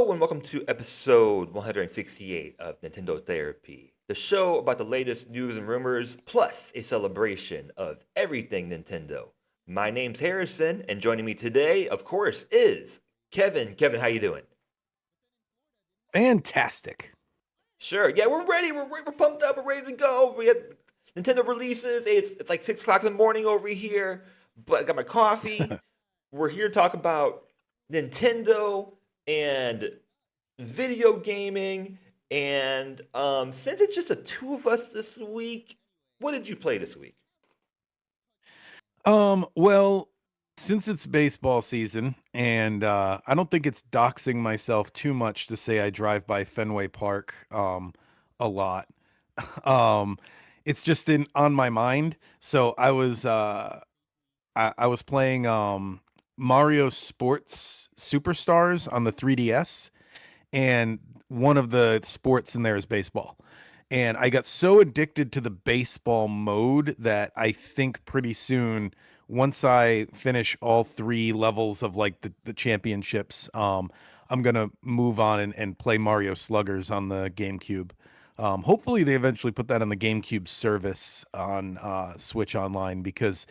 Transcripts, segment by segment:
Hello and welcome to episode 168 of Nintendo Therapy, the show about the latest news and rumors, plus a celebration of everything Nintendo. My name's Harrison, and joining me today, of course, is Kevin. Kevin, how you doing? Fantastic. Sure. Yeah, we're ready. We're pumped up. We're ready to go. We had Nintendo releases. It's like 6 o'clock in the morning over here, but I got my coffee. We're here to talk about Nintendo and video gaming. And since it's just the two of us this week, what did you play this week? Well, since it's baseball season, and I don't think it's doxing myself too much to say I drive by Fenway Park a lot. Um, it's just in on my mind. So I was playing Mario Sports Superstars on the 3DS, and one of the sports in there is baseball. And I got so addicted to the baseball mode that I think pretty soon, once I finish all three levels of like the championships, I'm gonna move on and play Mario Sluggers on the GameCube. Hopefully, they eventually put that on the GameCube service on Switch Online because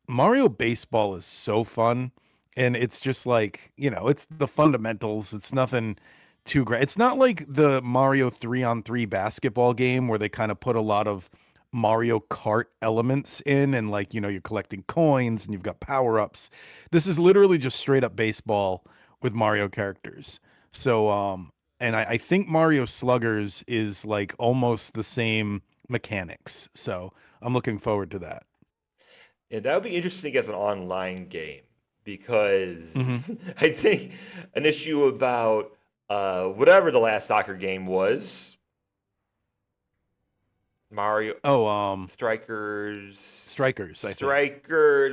Mario Baseball is so fun, and it's just like, it's the fundamentals. It's nothing too great. It's not like the Mario 3-on-3 basketball game where they kind of put a lot of Mario Kart elements in, and like, you're collecting coins and you've got power-ups. This is literally just straight up baseball with Mario characters. So and I think Mario Sluggers is like almost the same mechanics. So I'm looking forward to that. And that would be interesting as an online game Hmm. because I think an issue about whatever the last soccer game was, Mario Oh, Strikers, I think.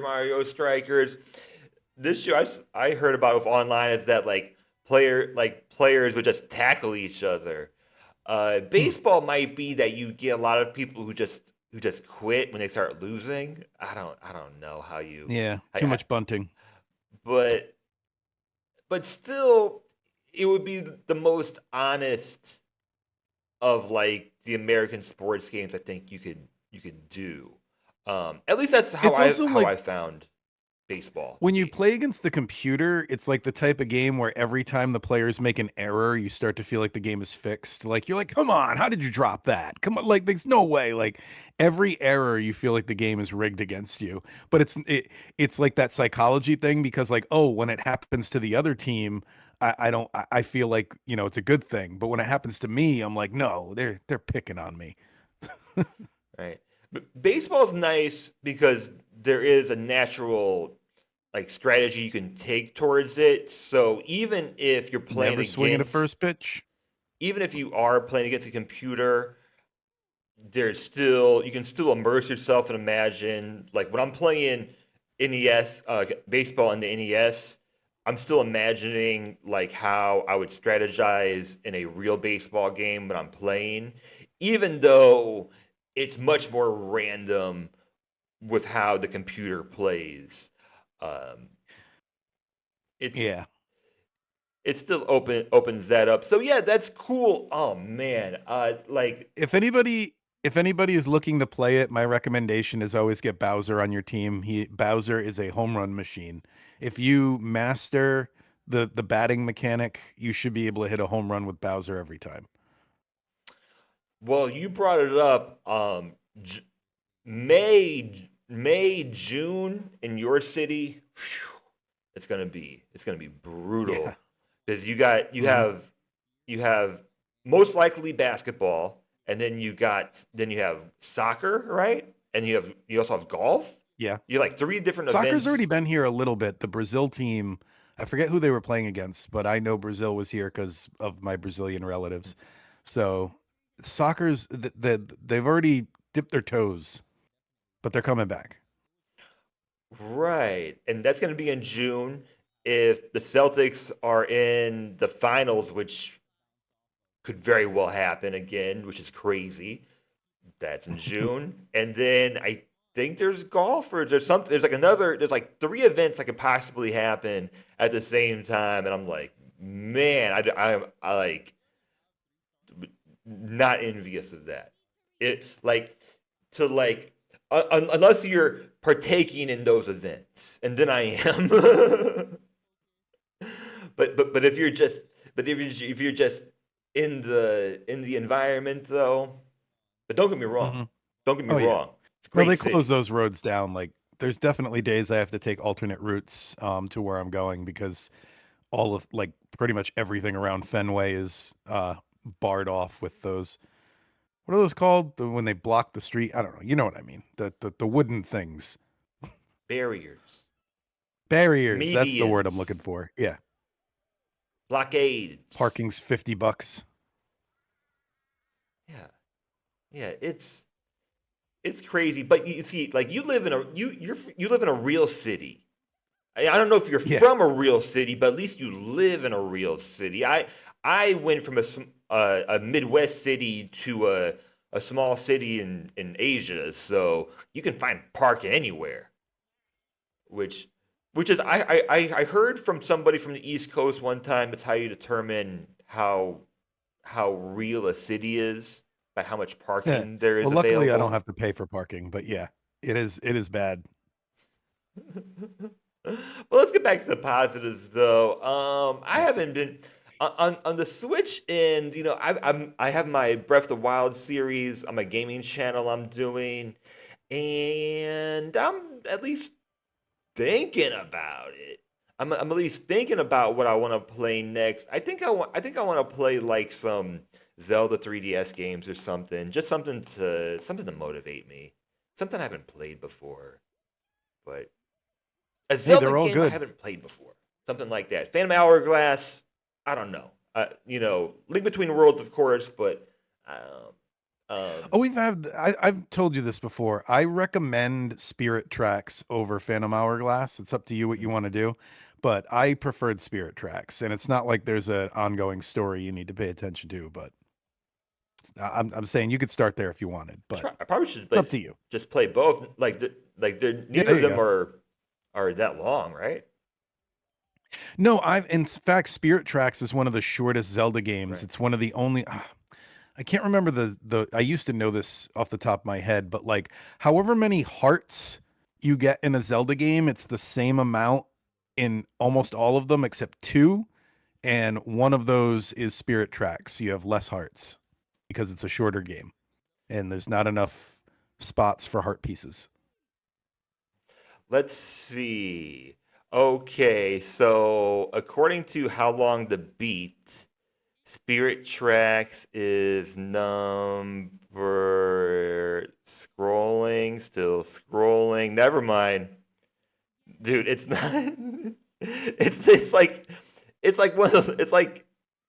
Mario Strikers. This year I heard about with online is that players would just tackle each other. Hmm. Baseball might be that you get a lot of people who just quit when they start losing. I don't know how you, Yeah, too I, much bunting. but still, it would be the most honest of like the American sports games I think you could do. At least that's how It's I also how like I found baseball to when you be. play against the computer, it's like the type of game where every time the players make an error, you start to feel like the game is fixed. Like you're like, "Come on, how did you drop that? Come on, like there's no way." Like every error, you feel like the game is rigged against you. But it's like that psychology thing because like, oh, when it happens to the other team, I don't I feel like, it's a good thing. But when it happens to me, I'm like, "No, they're picking on me." Right. But baseball's nice because there is a natural like strategy you can take towards it. So Never swing at a first pitch. even if you are playing against a computer, there's still you can still immerse yourself and imagine like when I'm playing NES baseball in the NES, I'm still imagining like how I would strategize in a real baseball game when I'm playing, even though it's much more random with how the computer plays. Um, it's Yeah. it still opens that up. So yeah, that's cool. Oh man, If anybody is looking to play it, my recommendation is always get Bowser on your team. Bowser is a home run machine. If you master the batting mechanic, you should be able to hit a home run with Bowser every time. well, you brought it up. J- May June in your city, phew, it's gonna be Yeah. brutal because Hmm. you have most likely basketball, and then you have soccer, right? And you also have golf. Yeah. You have like three different Soccer's events. already been here a little bit. The Brazil team, I forget who they were playing against, but I know Brazil was here because of my Brazilian relatives. So they've already dipped their toes, but they're coming back. Right. And that's going to be in June. If the Celtics are in the finals, which could very well happen again, which is crazy, that's in June. And then I think there's golf or there's like three events that could possibly happen at the same time. And I'm like, man, I like not envious of that. It like to like unless you're partaking in those events, and then I am. But if you're just if you're just in the environment though, but don't get me wrong, Hmm. don't get me Oh yeah. wrong, it's a No, great they close city. those roads down. Like, there's definitely days I have to take alternate routes to where I'm going because all of like pretty much everything around Fenway is barred off with those. What are those called? When they block the street? I don't know. You know what I mean? The wooden things, Barriers, barriers. That's the word I'm looking medians, for. Yeah, blockades. parking's $50. Yeah, yeah, it's crazy. But you see, like you live in a real city. I don't know if you're Yeah. from a real city, but at least you live in a real city. I went from a Midwest city to a small city in Asia, so you can find parking anywhere. Which which is I heard from somebody from the East Coast one time. It's how you determine how real a city is by how much Yeah. parking there is Well, luckily I don't available. have to pay for parking, but yeah, it is bad. Well, let's get back to the positives, though. I haven't been on the Switch, and I have my Breath of the Wild series on my gaming channel I'm doing, and I'm at least thinking about it. I'm at least thinking about what I want to play next. I think I want to play like some Zelda 3DS games or something, just something to motivate me, something I haven't played before, but. A Hey, Zelda they're all game I good. haven't played before. Something like that. Phantom Hourglass. I don't know. Link Between Worlds, of course, but um, Oh, I've told you this before. I recommend Spirit Tracks over Phantom Hourglass. It's up to you what you want to do, but I preferred Spirit Tracks, and it's not like there's an ongoing story you need to pay attention to. But I'm saying you could start there if you wanted, but I probably should it's up to you. just play both. Yeah, Neither there of you them go. are that long, right? No, I've in fact Spirit Tracks is one of the shortest Zelda games. Right. It's one of the only I can't remember the I used to know this off the top of my head, but like however many hearts you get in a Zelda game, it's the same amount in almost all of them except two, and one of those is Spirit Tracks. You have less hearts because it's a shorter game and there's not enough spots for heart pieces. Let's see. Okay, so according to How Long to Beat, Spirit Tracks is number still scrolling. Never mind. Dude, it's not. It's like one of those.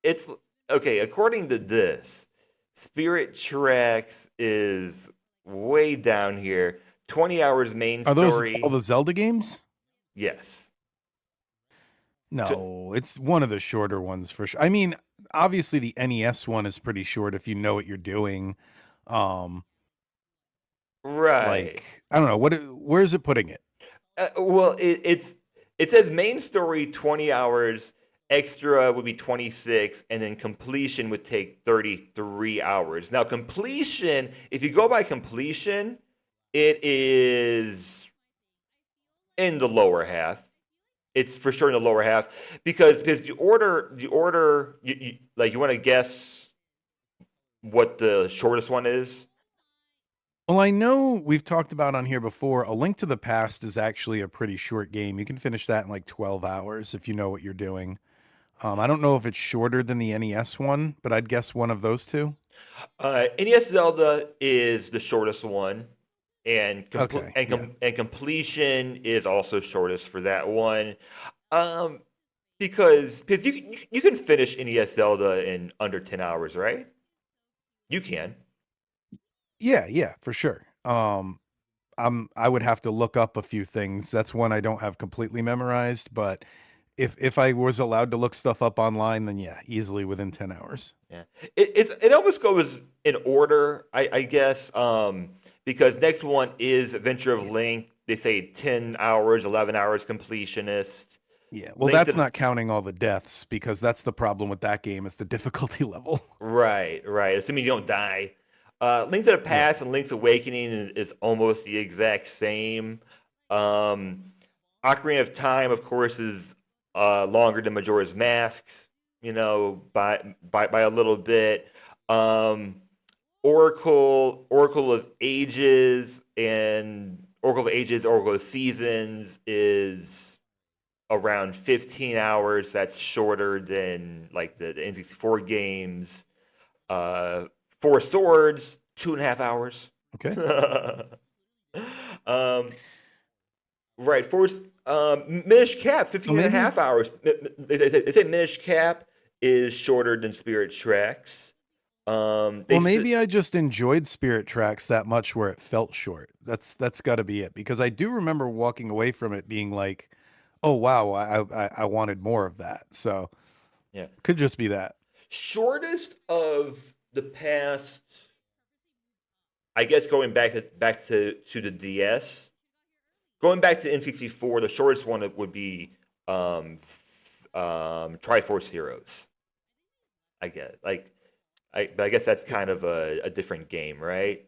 It's okay. According to this, Spirit Tracks is way down here. 20 hours main Are those all story. the Zelda games? Yes. T- No, it's one of the shorter ones for sure. I mean, obviously the NES one is pretty short if you know what you're doing. Um, right. like I don't know where is it putting it? Well, it says main story 20 hours, extra would be 26, and then completion would take 33 hours. Now, completion, if you go by completion, it is in the lower half. It's for sure in the lower half because the order you want to guess what the shortest one is. Well, I know we've talked about on here before. A Link to the Past is actually a pretty short game. You can finish that in like 12 hours if you know what you're doing. I don't know if it's shorter than the NES one, but I'd guess one of those two. NES Zelda is the shortest one, and Okay, yeah. completion is also shortest for that one. Um, because you can finish NES Zelda in under 10 hours, right? You can. Yeah, yeah, for sure. I would have to look up a few things. That's one I don't have completely memorized, but if I was allowed to look stuff up online, then yeah, easily within 10 hours. Yeah, it almost goes in order, I guess. Because next one is Adventure of Yeah. Link. They say 10 hours, 11 hours completionist. Yeah. Well, Link to that's the not counting all the deaths because that's the problem with that game is the difficulty level. right. Assuming you don't die. Link to the Yeah. Past and Link's Awakening is almost the exact same. Um, Ocarina of Time, of course, is longer than Majora's Masks. By a little bit. Um, Oracle of Ages, Oracle of Seasons is around 15 hours. That's shorter than like the N64 games. Uh, Four Swords, 2.5 hours. Okay. um, right, Minish Cap, So 15 and a maybe half hours. They say Minish Cap is shorter than Spirit Tracks. They well, s maybe I just enjoyed Spirit Tracks that much where it felt short. That's got to be it because I do remember walking away from it being like, "Oh wow, I wanted more of that." So, yeah, could just be that. shortest of the past. I guess going back to the DS, going back to N64, the shortest one would be Triforce Heroes. I guess but I guess that's kind of a different game, right?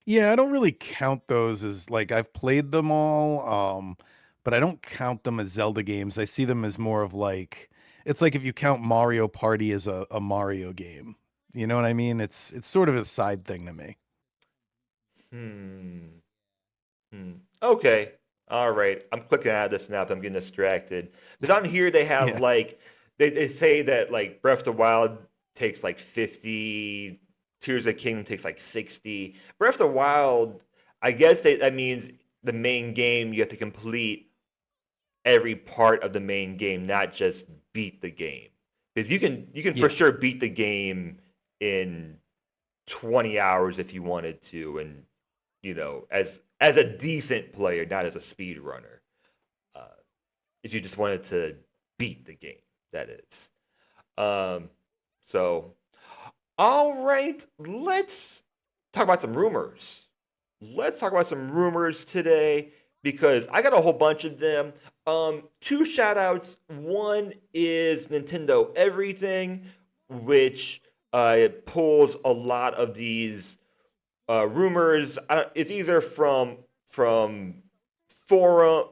Yeah, I don't really count those as like I've played them all, but I don't count them as Zelda games. I see them as more of like it's like if you count Mario Party as a Mario game. You know what I mean? It's sort of a side thing to me. Hmm. Hmm. Okay. All right. I'm clicking out of this now, but I'm getting distracted. Because on here they have Yeah. like they say that like Breath of the Wild takes like 50, Tears of the Kingdom takes like 60. Breath of the Wild, I guess that means the main game you have to complete every part of the main game, not just beat the game. Because you can for Yeah. sure beat the game in 20 hours if you wanted to, and as a decent player, not as a speed runner. Uh, if you just wanted to beat the game, that is. Um, so, all right, let's talk about some rumors. Let's talk about some rumors today because I got a whole bunch of them. Two shout outs. One is Nintendo Everything, which pulls a lot of these rumors. It's either from forum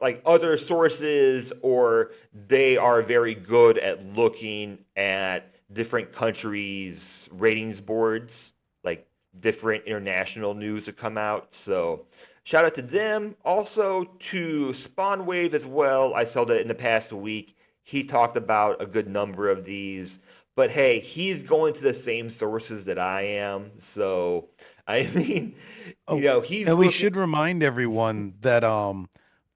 like other sources, or they are very good at looking at different countries' ratings boards, like different international news to come out. So shout out to them. Also to Spawn Wave as well. I saw that in the past week. He talked about a good number of these. But hey, he's going to the same sources that I am. So I mean, Oh, he's and we looking. should remind everyone that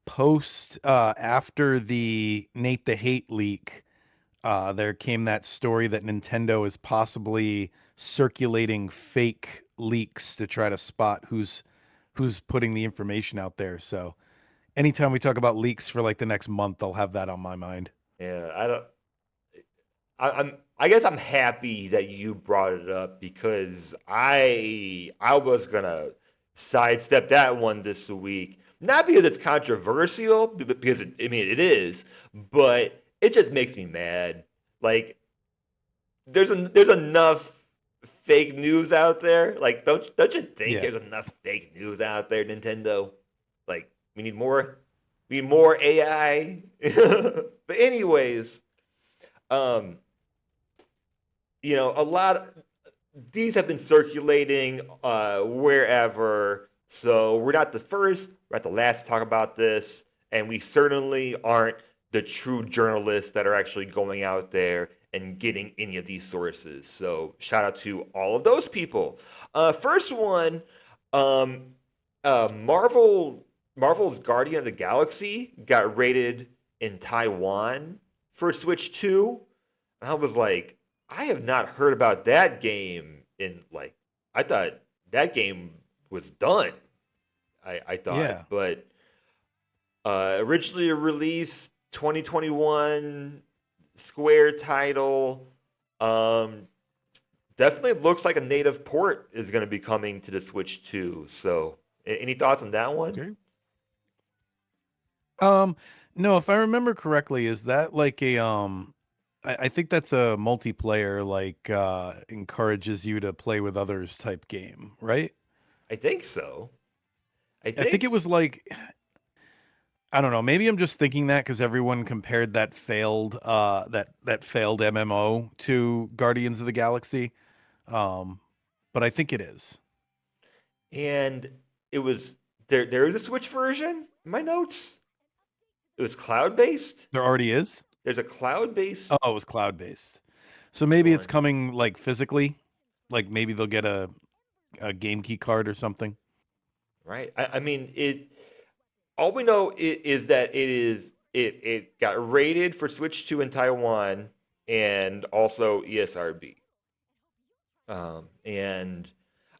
post after the Nate the Hate leak, there came that story that Nintendo is possibly circulating fake leaks to try to spot who's putting the information out there. So anytime we talk about leaks for like the next month, I'll have that on my mind. Yeah, I don't. I guess I'm happy that you brought it up because I was gonna sidestep that one this week. Not because it's controversial, because I mean it is, but it just makes me mad. Like there's enough fake news out there. Like don't you think Yeah. there's enough fake news out there, Nintendo? Like we need more. We need more AI. But anyways, um, a lot these have been circulating wherever. So we're not the first, we're not the last to talk about this, and we certainly aren't the true journalists that are actually going out there and getting any of these sources. So shout out to all of those people. First one, um, Marvel's Guardian of the Galaxy got rated in Taiwan for Switch 2. And I was like, I have not heard about that game in like I thought that game was done. I thought, Yeah. but originally released 2021 Square title. Um, Definitely looks like a native port is going to be coming to the Switch too. So, any thoughts on that one? Okay. Um, No, if I remember correctly, is that like a I think that's a multiplayer like encourages you to play with others type game, right? I think so. I I think think it was like I don't know, maybe I'm just thinking that because everyone compared that failed that failed MMO to Guardians of the Galaxy. Um but I think it is. and it was there is a Switch version in my notes. It was cloud based. There already is? There's a cloud based Oh, it was cloud based. So maybe it's one, coming like physically, like maybe they'll get a game key card or something. right? I mean it all we know is that it got rated for Switch 2 in Taiwan and also ESRB. And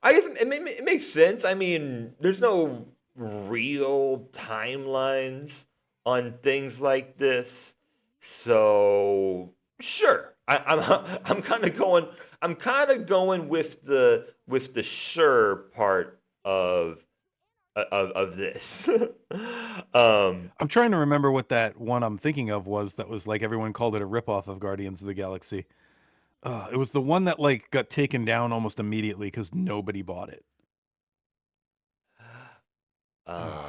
I guess it makes sense. I mean, there's no real timelines on things like this, so sure. I'm kind of going. I'm kind of going with the sure part of this. um, I'm trying to remember what that one I'm thinking of was that was like everyone called it a ripoff of Guardians of the Galaxy. It was the one that like got taken down almost immediately because nobody bought it. um,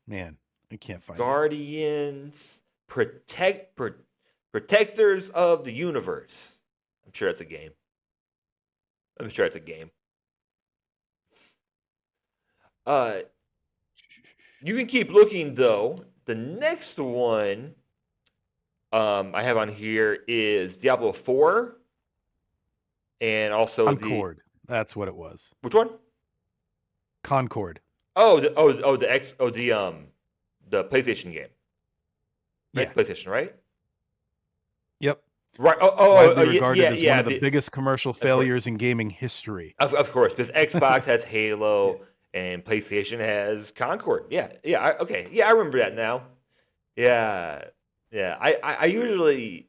Man, I can't find it. Guardians, protectors of the universe. I'm sure it's a game. I'm sure it's a game. Uh, you can keep looking though. The next one I have on here is Diablo 4, and also the Concord. That's what it was. which one? Concord. The PlayStation game. Right, Yeah. PlayStation, right? Yep. Right. Widely Yeah, regarded as one yeah. of the biggest commercial Of course, failures in gaming history. of course, because Xbox has Yeah. Halo and PlayStation has Concord. Yeah, yeah. Okay, yeah, I remember that now. Yeah, yeah. I usually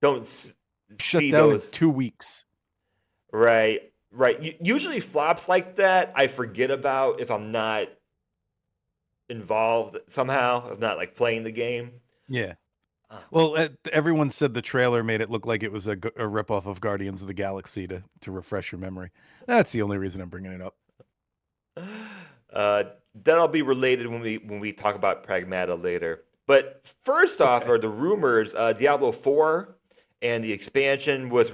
don't Shut see down in those. 2 weeks. Right, right. Usually flops like that I forget about if I'm not involved somehow. If not like playing the game. Yeah. Oh. Well, everyone said the trailer made it look like it was a ripoff of Guardians of the Galaxy to refresh your memory. That's the only reason I'm bringing it up. Uh, that'll be related when we talk about Pragmata later. But first off, Okay. are the rumors Diablo 4 and the expansion was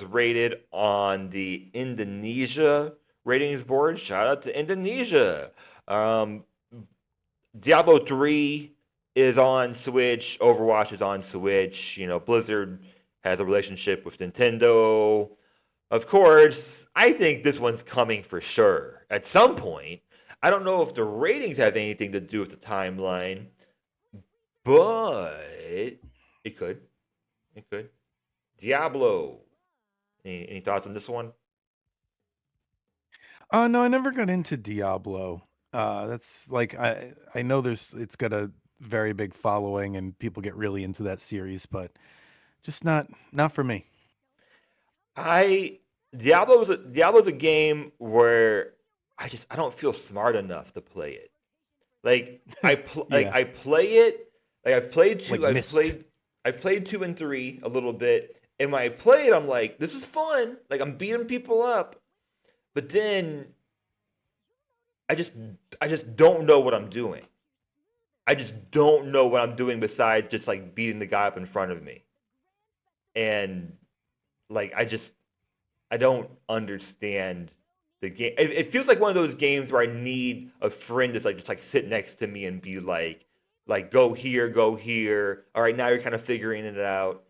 rated on the Indonesia ratings board. Shout out to Indonesia. Um, Diablo 3 is on Switch. Overwatch is on Switch. You know, Blizzard has a relationship with Nintendo. Of course, I think this one's coming for sure at some point. I don't know if the ratings have anything to do with the timeline, but it could. It could. Diablo. Any thoughts on this one? No, I never got into Diablo. That's like I know it's got a very big following and people get really into that series, but just not for me. I Diablo's a game where I don't feel smart enough to play it. Yeah, I play it. Like like Mist. I've played 2 and 3 a little bit, and when I play it, I'm like, this is fun. Like I'm beating people up, but then I just I just don't know what I'm doing. I just don't know what I'm doing besides just like beating the guy up in front of me, and like I don't understand the game. It feels like one of those games where I need a friend that's like just like sit next to me and be like go here, go here. All right, now you're kind of figuring it out.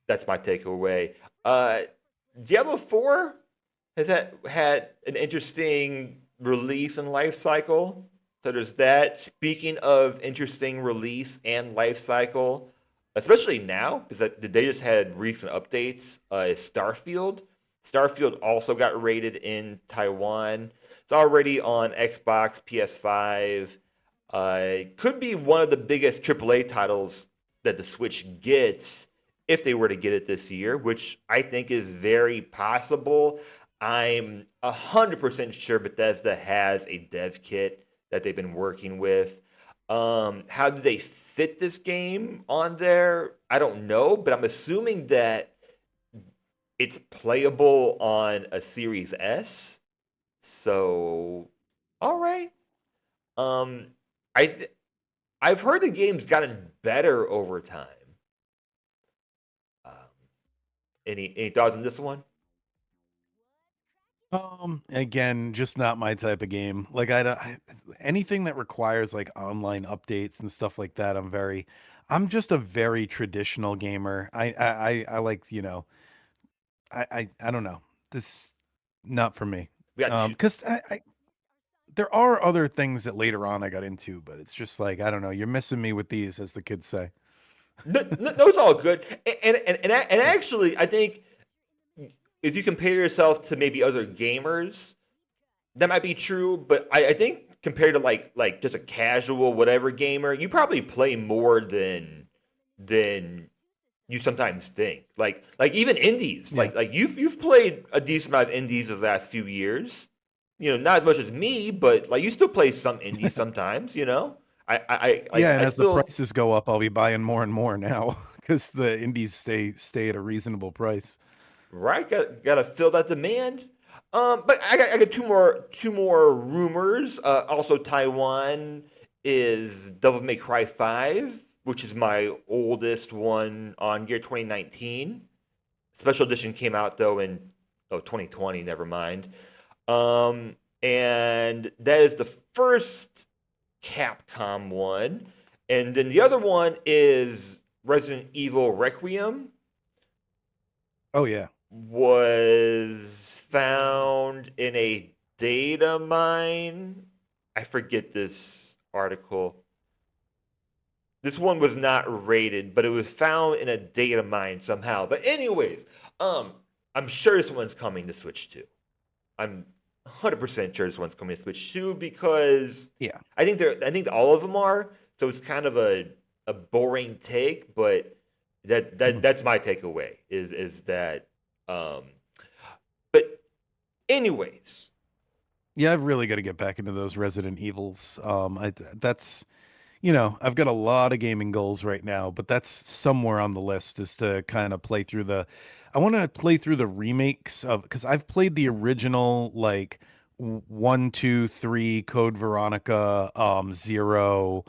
That's my takeaway. Uh, Diablo 4 has had an interesting release and life cycle. So there's that. Speaking of interesting release and life cycle, especially now, because they just had recent updates, is Starfield. Starfield also got rated in Taiwan. It's already on Xbox, PS5. It could be one of the biggest AAA titles that the Switch gets if they were to get it this year, which I think is very possible. I'm 100% sure Bethesda has a dev kit that they've been working with. How do they fit this game on there. I don't know, but I'm assuming that it's playable on a Series S. So, all right. Um, I I've heard the game's gotten better over time. Um, any thoughts on this one? Again, just not my type of game. Like anything that requires like online updates and stuff like that, I'm just a very traditional gamer. I like, I don't know. This not for me. We got two. Because there are other things that later on I got into, but it's just like, I don't know, you're missing me with these, as the kids say. No, it's all good. And actually, I think if you compare yourself to maybe other gamers, that might be true. But I think compared to like just a casual whatever gamer, you probably play more than you sometimes think. Like even indies. Yeah. Like you've played a decent amount of indies the last few years. You know, not as much as me, but like you still play some indies sometimes. You know, Yeah, and I as the still. prices go up, I'll be buying more and more now because the indies stay at a reasonable price. Right, got to fill that demand. But I got two more rumors. Also, Taiwan is Devil May Cry 5, which is my oldest one on year 2019. Special edition came out though in 2020. Never mind. And that is the first Capcom one, and then the other one is Resident Evil Requiem, Oh yeah. was found in a data mine. I forget this article. This one was not rated, but it was found in a data mine somehow. But anyways, um, I'm sure this one's coming to Switch 2. I'm 100% sure this one's coming to Switch 2 because Yeah. I think all of them are. So it's kind of a boring take, but Mhm. that's my takeaway is that um but anyways, Yeah, I've really got to get back into those Resident Evils. That's I've got a lot of gaming goals right now, but that's somewhere on the list is to kind of play through I want to play through the remakes of, because I've played the original like 1, 2, 3, Code Veronica, Zero,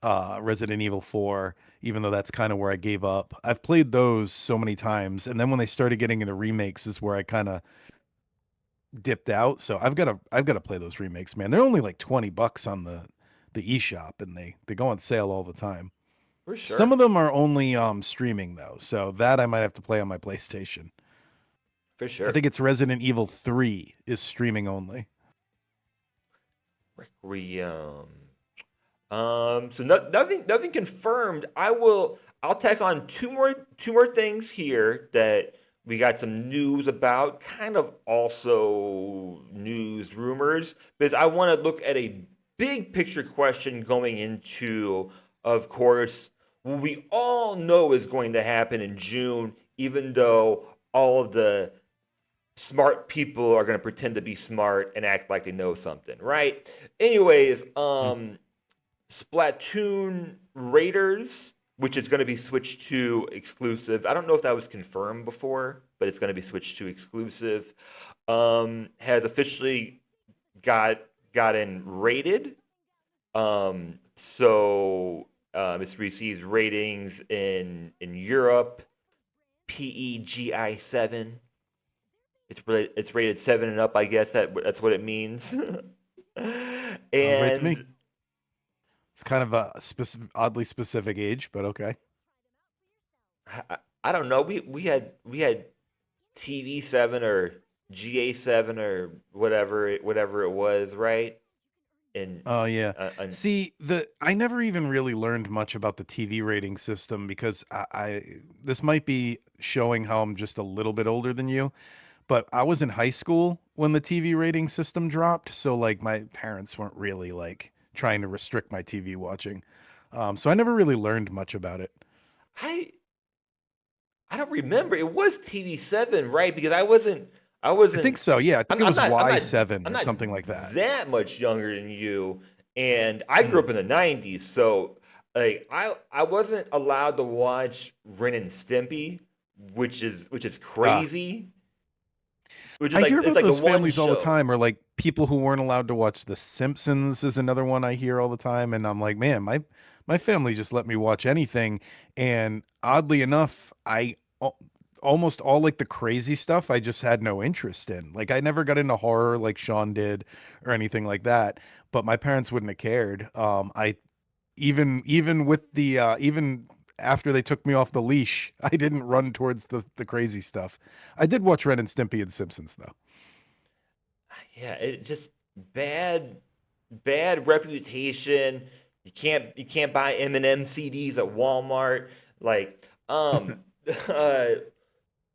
Resident Evil 4, even though that's kind of where I gave up. I've played those so many times, and then when they started getting into remakes is where I kind of dipped out. So I've got to play those remakes, man. They're only like $20 on the eShop, and they go on sale all the time. for Some sure. of them are only streaming though, so that I might have to play on my PlayStation. For I sure. think it's Resident Evil 3 is streaming only. Requiem. So nothing confirmed. I'll tack on two more things here that we got some news about, kind of also news rumors, because I want to look at a big picture question going into, of course, what we all know is going to happen in June, even though all of the smart people are going to pretend to be smart and act like they know something, right? Anyways, Mm. Splatoon Raiders, which is going to be switched to exclusive. I don't know if that was confirmed before, but it's going to be switched to exclusive. Has officially got gotten rated. It's received ratings in Europe, PEGI 7. It's rated 7 and up. I guess that's what it means. Sounds right to me. And It's kind of a oddly specific age, but okay. I don't know. We had TV 7 or GA 7 or whatever it was, right? And Oh yeah. and See, the I never even really learned much about the TV rating system because I this might be showing how I'm just a little bit older than you, but I was in high school when the TV rating system dropped, so like my parents weren't really like trying to restrict my TV watching. So I never really learned much about it. I I don't remember. It was TV 7, right? Because I wasn't I I think wasn't so. Yeah, I think I'm, it I'm was not I'm not Y7 I'm or not something like that. that much younger than you, and I grew Mm. up in the '90s, so like I wasn't allowed to watch Ren and Stimpy, which is Ah, crazy. Which is I like hear it's about like the those one families all the show. time, or like people who weren't allowed to watch The Simpsons is another one I hear all the time, and I'm like, man, my family just let me watch anything, and oddly enough, almost all like the crazy stuff I just had no interest in. Like I never got into horror like Sean did or anything like that, but my parents wouldn't have cared. I even with the even after they took me off the leash, I didn't run towards the crazy stuff. I did watch Ren and Stimpy and Simpsons though. Yeah, it just bad bad reputation. You can't buy Eminem CDs at Walmart. Like uh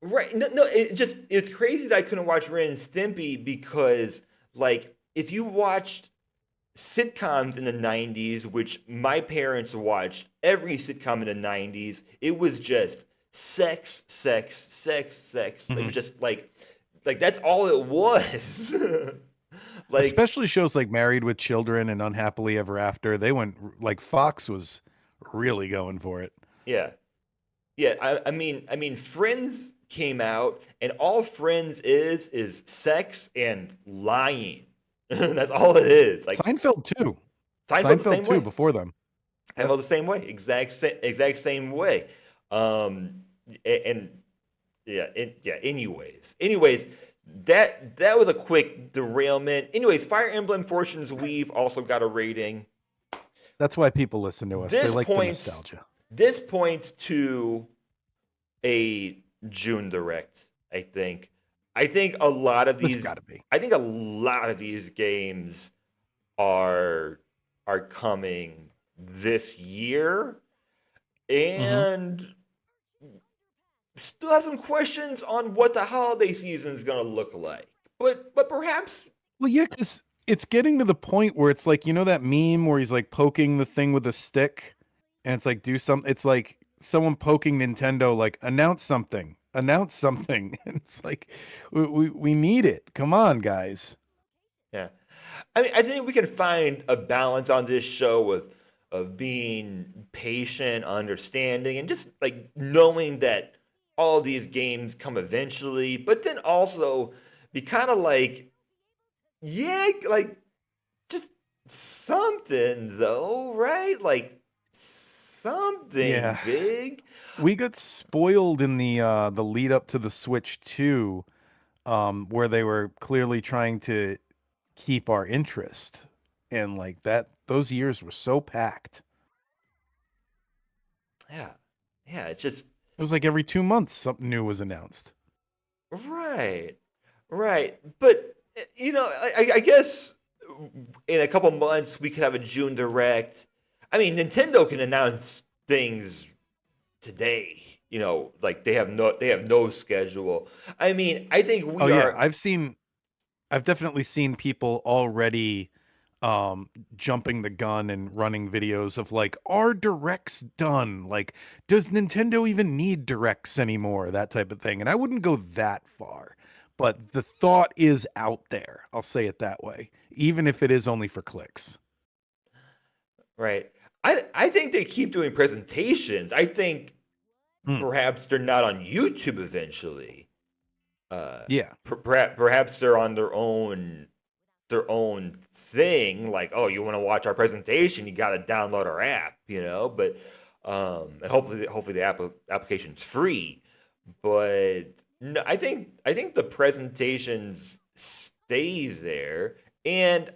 right, no, it's crazy that I couldn't watch Ren and Stimpy because like if you watched sitcoms in the 90s, which my parents watched every sitcom in the 90s, it was just sex, sex, sex, sex. It Mhm. was just like that's all it was. Like, Especially shows like Married with Children and Unhappily Ever After. They went like Fox was really going for it. yeah. Yeah, I mean Friends came out and all Friends is sex and lying. That's all it is. Like Seinfeld too. Seinfeld the Seinfeld same too way. before them. Yep. Seinfeld the same way. Exact same way. Um and yeah, yeah, anyways, that was a quick derailment. Anyways, Fire Emblem Fortune's Weave also got a rating. That's why people listen to us. They This like the points nostalgia. this points to a June Direct, I think. I think a lot of It's these got to be. I think a lot of these games are are coming this year Hmm. and still have some questions on what the holiday season is going to look like. But perhaps Well, yeah, because it's getting to the point where it's like, you know, that meme where he's like poking the thing with a stick and it's like, do something. It's like someone poking Nintendo, like, announce something, announce something. And it's like, we need it. Come on, guys. yeah. I mean, I think we can find a balance on this show of being patient, understanding, and just like knowing that all these games come eventually, but then also be kind of like, yeah, like just something though, right? Like something Yeah. big. We got spoiled in the lead up to the Switch 2, where they were clearly trying to keep our interest. And like that, those years were so packed. Yeah. Yeah, it's just It was like every 2 months something new was announced. right. Right. But I guess in a couple months we could have a June Direct. I mean, Nintendo can announce things today. Like they have no schedule. I mean, I think Oh we yeah, are I've definitely seen people already um jumping the gun and running videos of like, are directs done? Like, does Nintendo even need directs anymore? That type of thing. And I wouldn't go that far, but the thought is out there. I'll say it that way, even if it is only for clicks. right. I think they keep doing presentations. I think Hmm. perhaps they're not on YouTube eventually. Yeah. Perhaps they're on their own thing. Like, oh, you want to watch our presentation, you got to download our app, But and hopefully the application's free. But no, I think the presentations stays there, and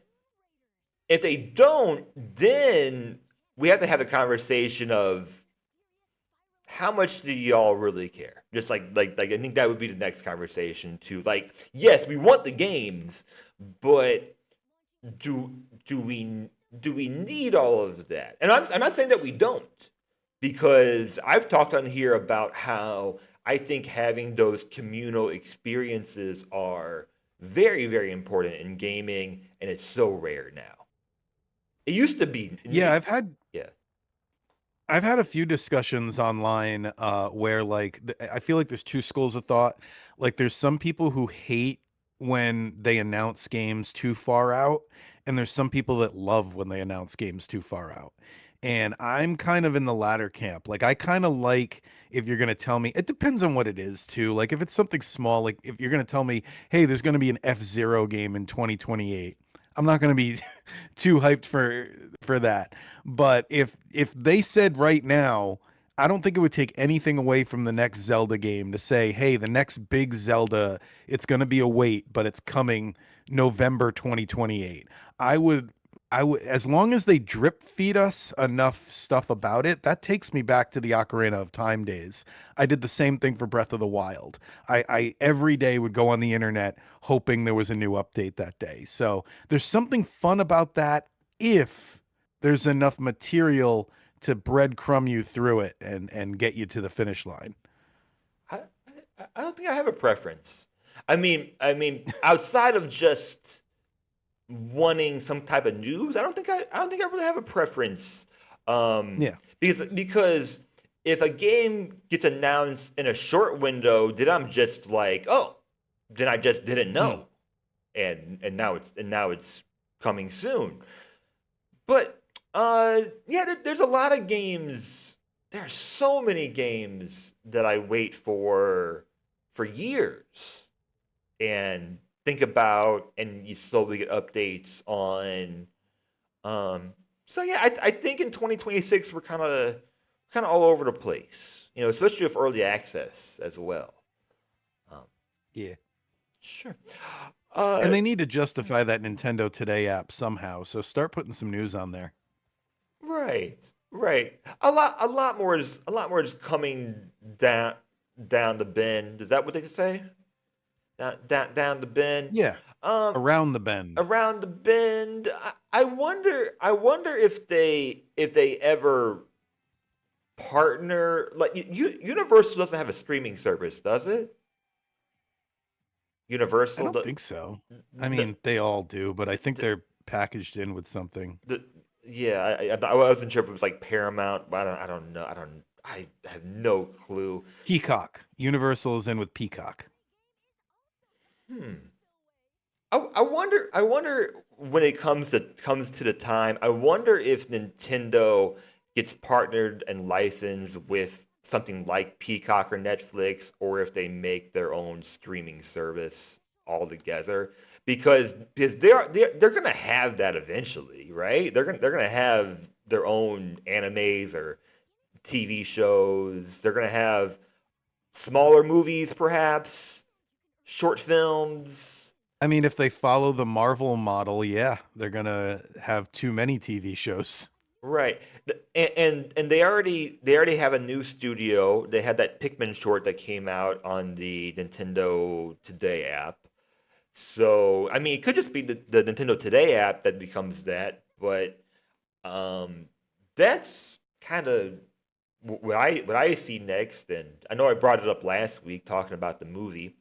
if they don't, then we have to have a conversation of how much do y'all really care? Just like I think that would be the next conversation too. Like, yes, we want the games, but do do we do we need all of that? And I'm not saying that we don't, because I've talked on here about how I think having those communal experiences are very, very important in gaming, and it's so rare now. It used to be, Yeah, yeah, I've had a few discussions online where like I feel like there's two schools of thought. Like there's some people who hate when they announce games too far out, and there's some people that love when they announce games too far out. And I'm kind of in the latter camp. Like I kind of like if you're going to tell me, it depends on what it is too. Like if it's something small, like if you're going to tell me, hey, there's going to be an F-Zero game in 2028, I'm not going to be too hyped for that. But if they said right now, I don't think it would take anything away from the next Zelda game to say, hey, the next big Zelda, it's going to be a wait, but it's coming November 2028. I would as long as they drip feed us enough stuff about it, that takes me back to the Ocarina of Time days. I did the same thing for Breath of the Wild. I every day would go on the internet hoping there was a new update that day. So there's something fun about that if there's enough material to breadcrumb you through it and get you to the finish line. I, I don't think I have a preference. Outside of just wanting some type of news, I don't think I really have a preference. Um, Yeah. because if a game gets announced in a short window, then I'm just like, oh, then I just didn't Mm. know, and now it's coming soon. But yeah, there's a lot of games. There's so many games that I wait for years and think about, and you slowly get updates on. Um, so yeah, I think in 2026 we're kind of all over the place. You know, especially with early access as well. Um, Yeah. sure. And Uh, they need to justify that Nintendo Today app somehow. So start putting some news on there. right, right. A lot more is coming down down the bend. Is that what they say? Down the bend. Yeah. Um, Around the bend. around the bend. I wonder if they ever partner. Like Universal doesn't have a streaming service, does it? I Universal, don't think so. I the, mean, they all do, but I think the, they're packaged in with something. the yeah, I wasn't sure if it was like Paramount, but I don't know. I have no clue. Peacock. Universal is in with Peacock. Hmm. I wonder when it comes to the time. I wonder if Nintendo gets partnered and licensed with something like Peacock or Netflix, or if they make their own streaming service altogether. Because they're gonna have that eventually, right? They're gonna have their own animes or TV shows. They're gonna have smaller movies, perhaps short films. I mean, if they follow the Marvel model, yeah, they're going to have too many TV shows. Right. And they already have a new studio. They had that Pikmin short that came out on the Nintendo Today app. So, I mean, it could just be the Nintendo Today app that becomes that, but um that's kind of what I see next, and I know I brought it up last week talking about the movie.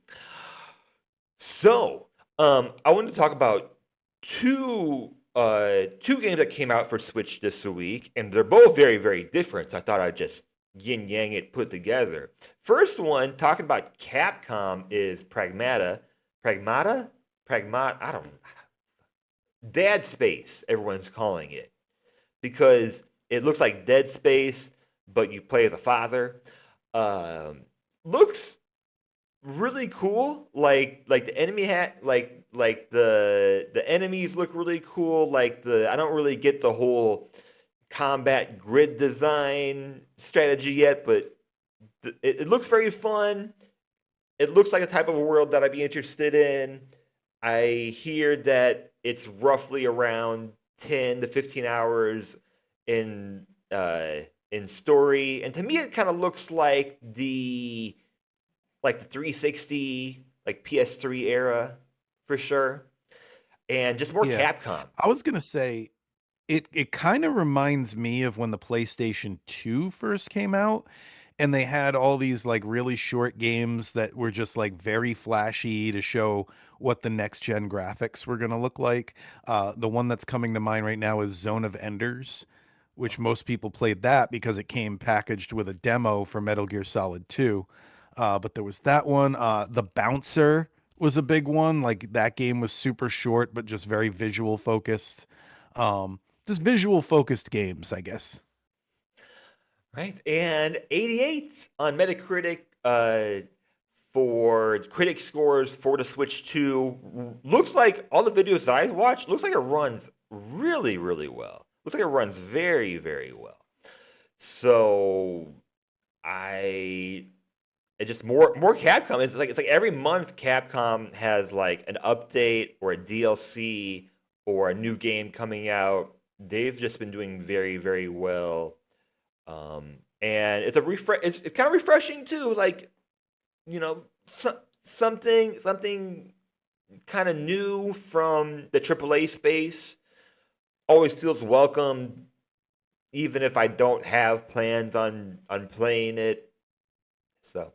So, I wanted to talk about two games that came out for Switch this week, and they're both very different. So I thought I'd just yin yang it put together. First one, talking about Capcom, is Pragmata, Pragmat. I don't. Dead Space. Everyone's calling it because it looks like Dead Space, but you play as a father. Um, looks really cool. Like the enemy hat like the enemies look really cool. Like the I don't really get the whole combat grid design strategy yet, but it looks very fun. It looks like a type of a world that I'd be interested in. I hear that it's roughly around 10 to 15 hours in in story, and to me it kind of looks like the 360, like PS3 era for sure, and just more Yeah. Capcom. I was going to say it kind of reminds me of when the PlayStation 2 first came out and they had all these like really short games that were just like very flashy to show what the next gen graphics were going to look like. The one that's coming to mind right now is Zone of Enders, which most people played that because it came packaged with a demo for Metal Gear Solid 2. But there was that one. The Bouncer was a big one. Like that game was super short, but just very visual focused. Just visual focused games, I guess. Right. And 88 on Metacritic for critic scores for the Switch 2. Looks like all the videos that I watched, looks like it runs really, really well. Looks like it runs very, very well. So I it just more Capcom. It's like every month Capcom has like an update or a DLC or a new game coming out. They've just been doing very, very well. And it's a it's kind of refreshing too, like, you know, something kind of new from the AAA space. Always feels welcome, even if I don't have plans on playing it. So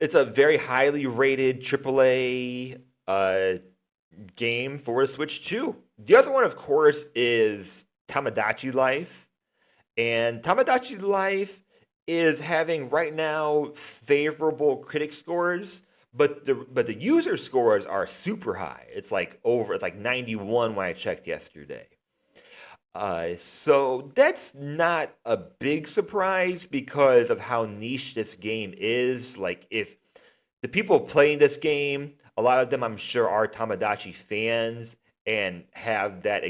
it's a very highly rated AAA game for the Switch 2. The other one, of course, is Tamagotchi Life. And Tamagotchi Life is having right now favorable critic scores, but the user scores are super high. It's like 91 when I checked yesterday. So that's not a big surprise because of how niche this game is. Like, if the people playing this game, a lot of them I'm sure are Tamagotchi fans and have that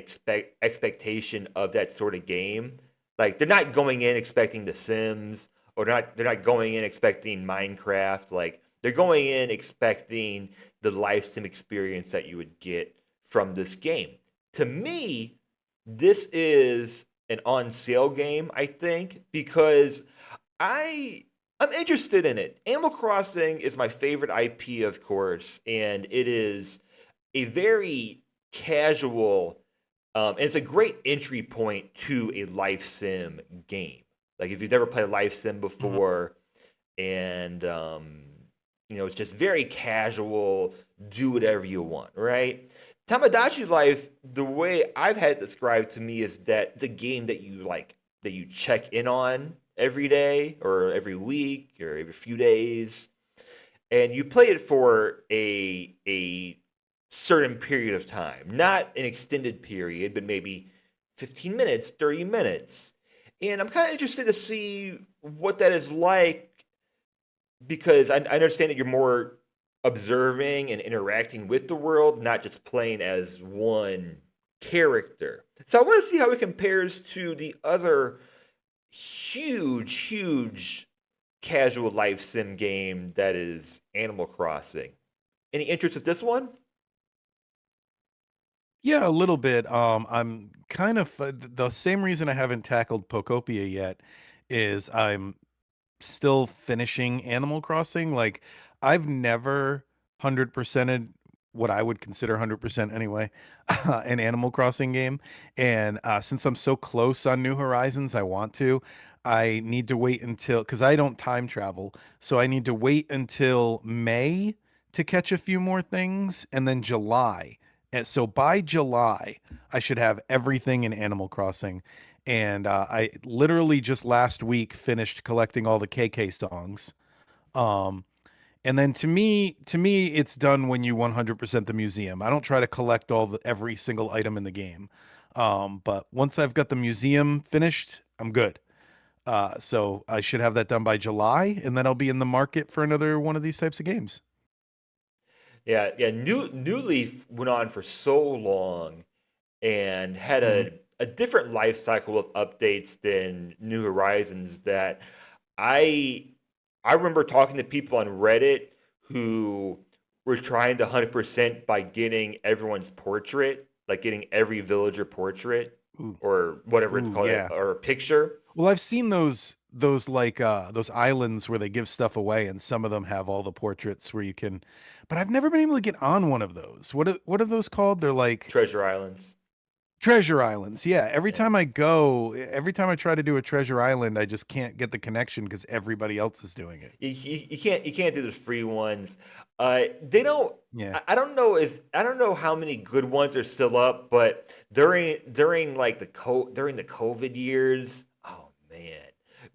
expectation of that sort of game. Like, they're not going in expecting The Sims, or they're not going in expecting Minecraft. Like, they're going in expecting the life sim experience that you would get from this game. To me, this is an on sale game, I think, because I I'm interested in it. Animal Crossing is my favorite IP, of course, and it is a very casual, and it's a great entry point to a life sim game. Like, if you've never played a life sim Mhm. before, and it's just very casual, do whatever you want, right? Tamagotchi Life, the way I've had it described to me, is that it's a game that you check in on every day or every week or every few days, and you play it for a certain period of time, not an extended period, but maybe 15 minutes, 30 minutes. And I'm kind of interested to see what that is like, because I understand that you're more observing and interacting with the world, not just playing as one character. So I want to see how it compares to the other huge, huge casual life sim game that is Animal Crossing. Any interest with this one? Yeah, a little bit. I'm kind of the same reason I haven't tackled Pokopia yet is I'm still finishing Animal Crossing. Like, I've never 100%ed what I would consider 100% anyway, an Animal Crossing game. And since I'm so close on New Horizons, I want to. I need to wait until, because I don't time travel. So I need to wait until May to catch a few more things, and then July. And so by July, I should have everything in Animal Crossing. And I literally just last week finished collecting all the KK songs. Um, and then to me, it's done when you 100% the museum. I don't try to collect every single item in the game. But once I've got the museum finished, I'm good. So I should have that done by July, and then I'll be in the market for another one of these types of games. Yeah, yeah. New Leaf went on for so long and had Hmm. a different life cycle of updates than New Horizons, that I I remember talking to people on Reddit who were trying to 100% by getting everyone's portrait, like getting every villager portrait Ooh, or whatever it's ooh, called, yeah. or a picture. Well, I've seen those like those islands where they give stuff away, and some of them have all the portraits where you can, but I've never been able to get on one of those. What are those called? They're like Treasure Islands. treasure islands. Yeah, Yeah. every time I try to do a treasure island, I just can't get the connection because everybody else is doing it. You can't do the free ones. They don't. Yeah. I don't know if I don't know how many good ones are still up, but during the COVID years, oh man.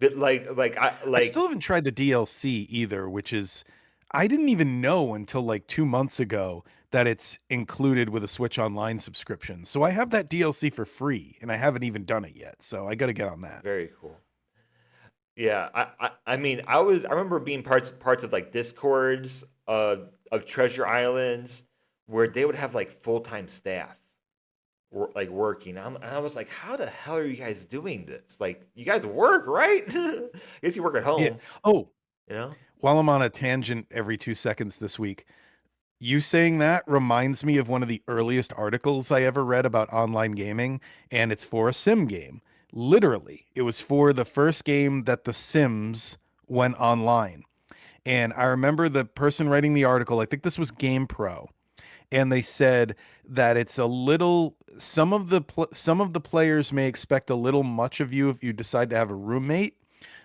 But I still haven't tried the DLC either, which is I didn't even know until like 2 months ago that it's included with a Switch Online subscription. So I have that DLC for free and I haven't even done it yet. So I got to get on that. very cool. Yeah, I mean, I remember being parts of like discords of Treasure Islands where they would have like full-time staff like working. I was like, how the hell are you guys doing this? Like, you guys work, right? I guess you work at Yeah. home, Oh, you know? while I'm on a tangent every 2 seconds this week, you saying that reminds me of one of the earliest articles I ever read about online gaming, and it's for a sim game. Literally, it was for the first game that The Sims went online. And I remember the person writing the article, I think this was GamePro, and they said that it's a little some of the players may expect a little much of you if you decide to have a roommate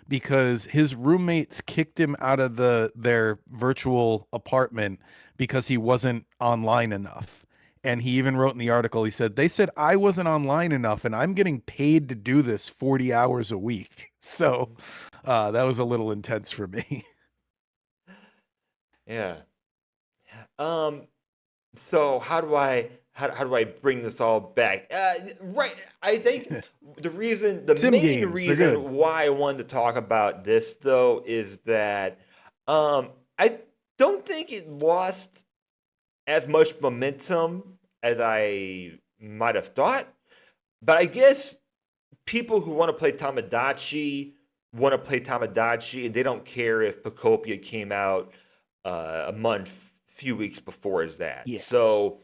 because his roommates kicked him out of their virtual apartment because he wasn't online enough. And he even wrote in the article, he said, they said I wasn't online enough and I'm getting paid to do this 40 hours a week. So that was a little intense for me. Yeah. Um, so how do I bring this all back? Right. I think the Sim main games, they're good. reason why I wanted to talk about this though is that I don't think it lost as much momentum as I might have thought. But I guess people who want to play Tamagotchi want to play Tamagotchi, and they don't care if Pocopia came out few weeks before that. Yeah. So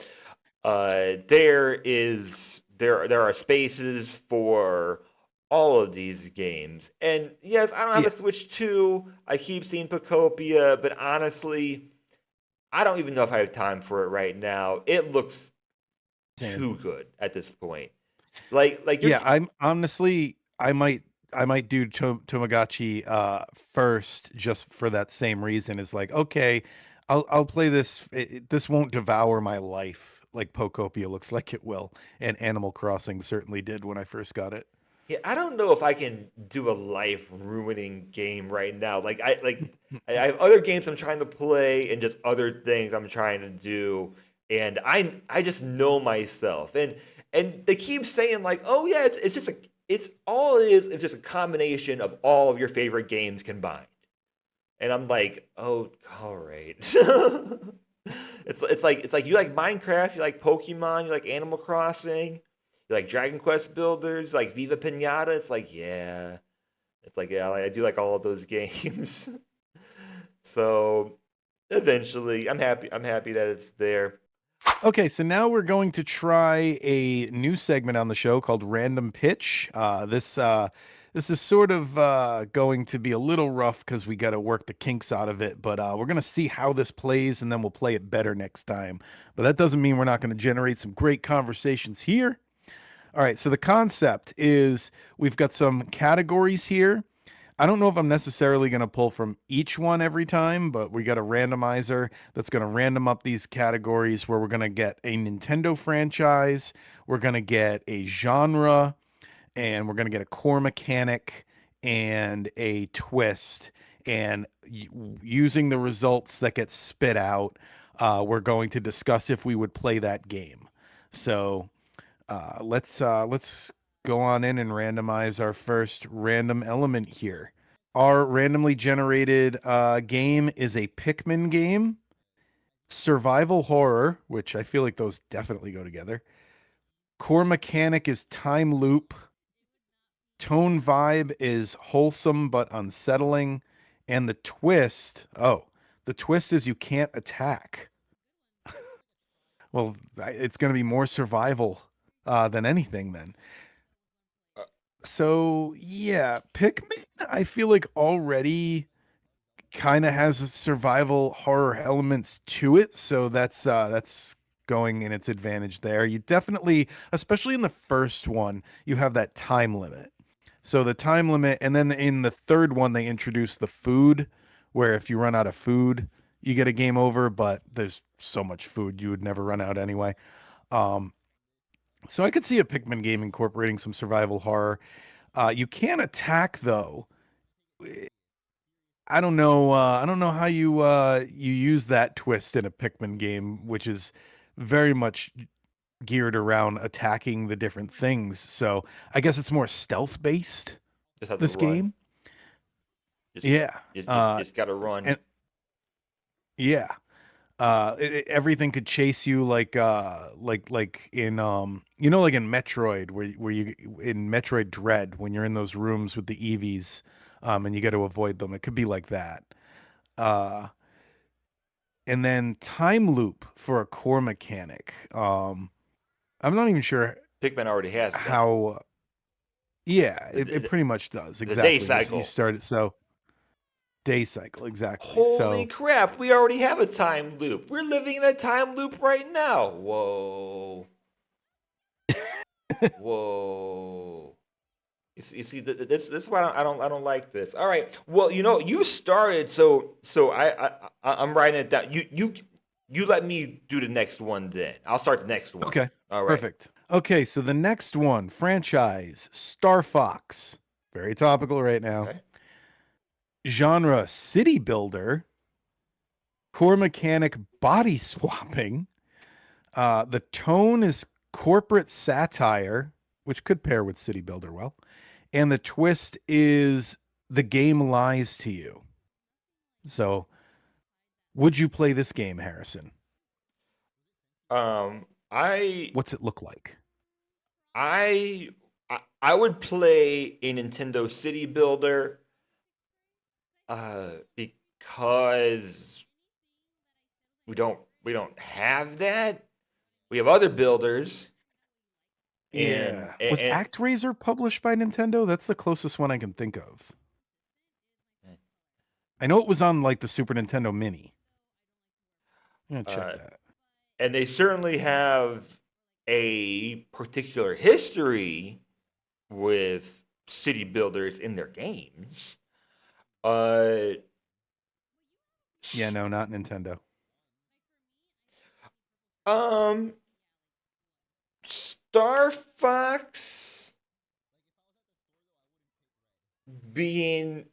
there are spaces for all of these games. And yes, I don't have Yeah. a Switch 2. I keep seeing Pocopia, but honestly, I don't even know if I have time for it right now. It looks Same. too good at this point. You're Yeah, I'm honestly, I might do Tamagotchi first just for that same reason. Is like, okay, I'll play this. This won't devour my life like Pokopia looks like it will, and Animal Crossing certainly did when I first got it. Yeah, I don't know if I can do a life ruining game right now. I have other games I'm trying to play and just other things I'm trying to do, and I just know myself. And they keep saying like, "Oh yeah, it's just a it's all it is just a combination of all of your favorite games combined." And I'm like, "Oh, all right." It's like you like Minecraft, you like Pokemon, you like Animal Crossing, you like Dragon Quest Builders, like Viva Pinata. It's like yeah, I do like all of those games. So eventually, I'm happy that it's there. Okay, so now we're going to try a new segment on the show called Random Pitch. This is sort of going to be a little rough because we got to work the kinks out of it, but we're going to see how this plays and then we'll play it better next time. But that doesn't mean we're not going to generate some great conversations here. All right, so the concept is we've got some categories here. I don't know if I'm necessarily going to pull from each one every time, but we got a randomizer that's going to random up these categories where we're going to get a Nintendo franchise, we're going to get a genre, and we're going to get a core mechanic and a twist. And using the results that get spit out, we're going to discuss if we would play that game. So let's go on in and randomize our first random element here. Our randomly generated game is a Pikmin game, survival horror, which I feel like those definitely go together. Core mechanic is time loop. Tone vibe is wholesome but unsettling. And the twist is you can't attack. Well, it's going to be more survival than anything then. Uh, So yeah, Pikmin, I feel like already kind of has survival horror elements to it, so that's going in its advantage there. You definitely, especially in the first one, you have that time limit. So the time limit, and then in the third one, they introduce the food, where if you run out of food, you get a game over. But there's so much food, you would never run out anyway. Um, so I could see a Pikmin game incorporating some survival horror. You can attack though. I don't know. I don't know how you use that twist in a Pikmin game, which is very much geared around attacking the different things. So I guess it's more stealth based. just have to This run. game. Just Yeah. just gotta run. And yeah. Everything could chase you like in like in Metroid where you in Metroid Dread when you're in those rooms with the EVs and you got to avoid them. It could be like that. Uh and then time loop for a core mechanic. I'm not even sure Pikmin already has that. how. Yeah, The, it the, pretty much does the day exactly. You cycle. start it so day cycle exactly. Holy So crap, we already have a time loop. We're living in a time loop right now. Whoa. Whoa. You see, this is why I don't like this. All right. Well, you started, so I'm writing it down. You let me do the next one then. I'll start the next one. okay, All right. perfect. Okay, so the next one, franchise Star Fox, very topical right now. Okay. Genre city builder, core mechanic body swapping. The tone is corporate satire, which could pair with city builder well. And the twist is the game lies to you. So, would you play this game, Harrison? I What's it look like? I I would play a Nintendo City Builder, because we don't have that. We have other builders, and Yeah. and, Was and ActRaiser published by Nintendo? That's the closest one I can think of. I know it was on like the Super Nintendo Mini. I'm gonna check uh, that. and they certainly have a particular history with city builders in their games. Uh, Yeah, no, not Nintendo. um, Star Fox being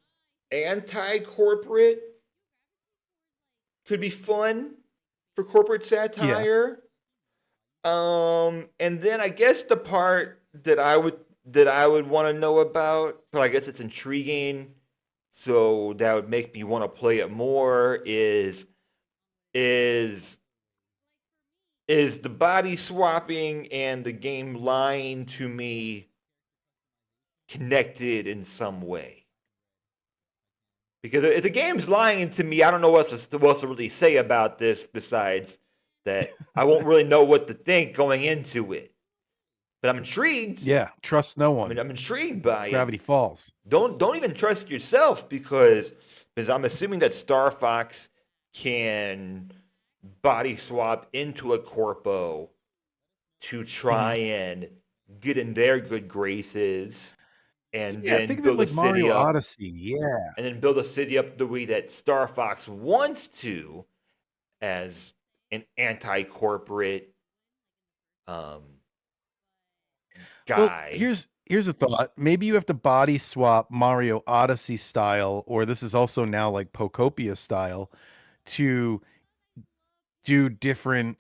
anti-corporate could be fun for corporate Yeah. satire. And then I guess the part that I would want to know about, but I guess it's intriguing, so that would make me want to play it more. Is is the body swapping and the game lying to me connected in some way? Because if the game's lying to me, I don't know what else to really say about this besides that I won't really know what to think going into it. But I'm intrigued. Yeah. Trust no I mean, one. I'm intrigued by it. Gravity Falls. Don't even trust yourself, because I'm assuming that Star Fox can body swap into a corpo to try Mhm. and get in their good graces, and Yeah, then think of it build a like city Mario up Odyssey. Yeah. the way that Star Fox wants to, as an anti-corporate um, Well, guy. here's a thought. Maybe you have to body swap Mario Odyssey style, or this is also now like Pocopia style, to do different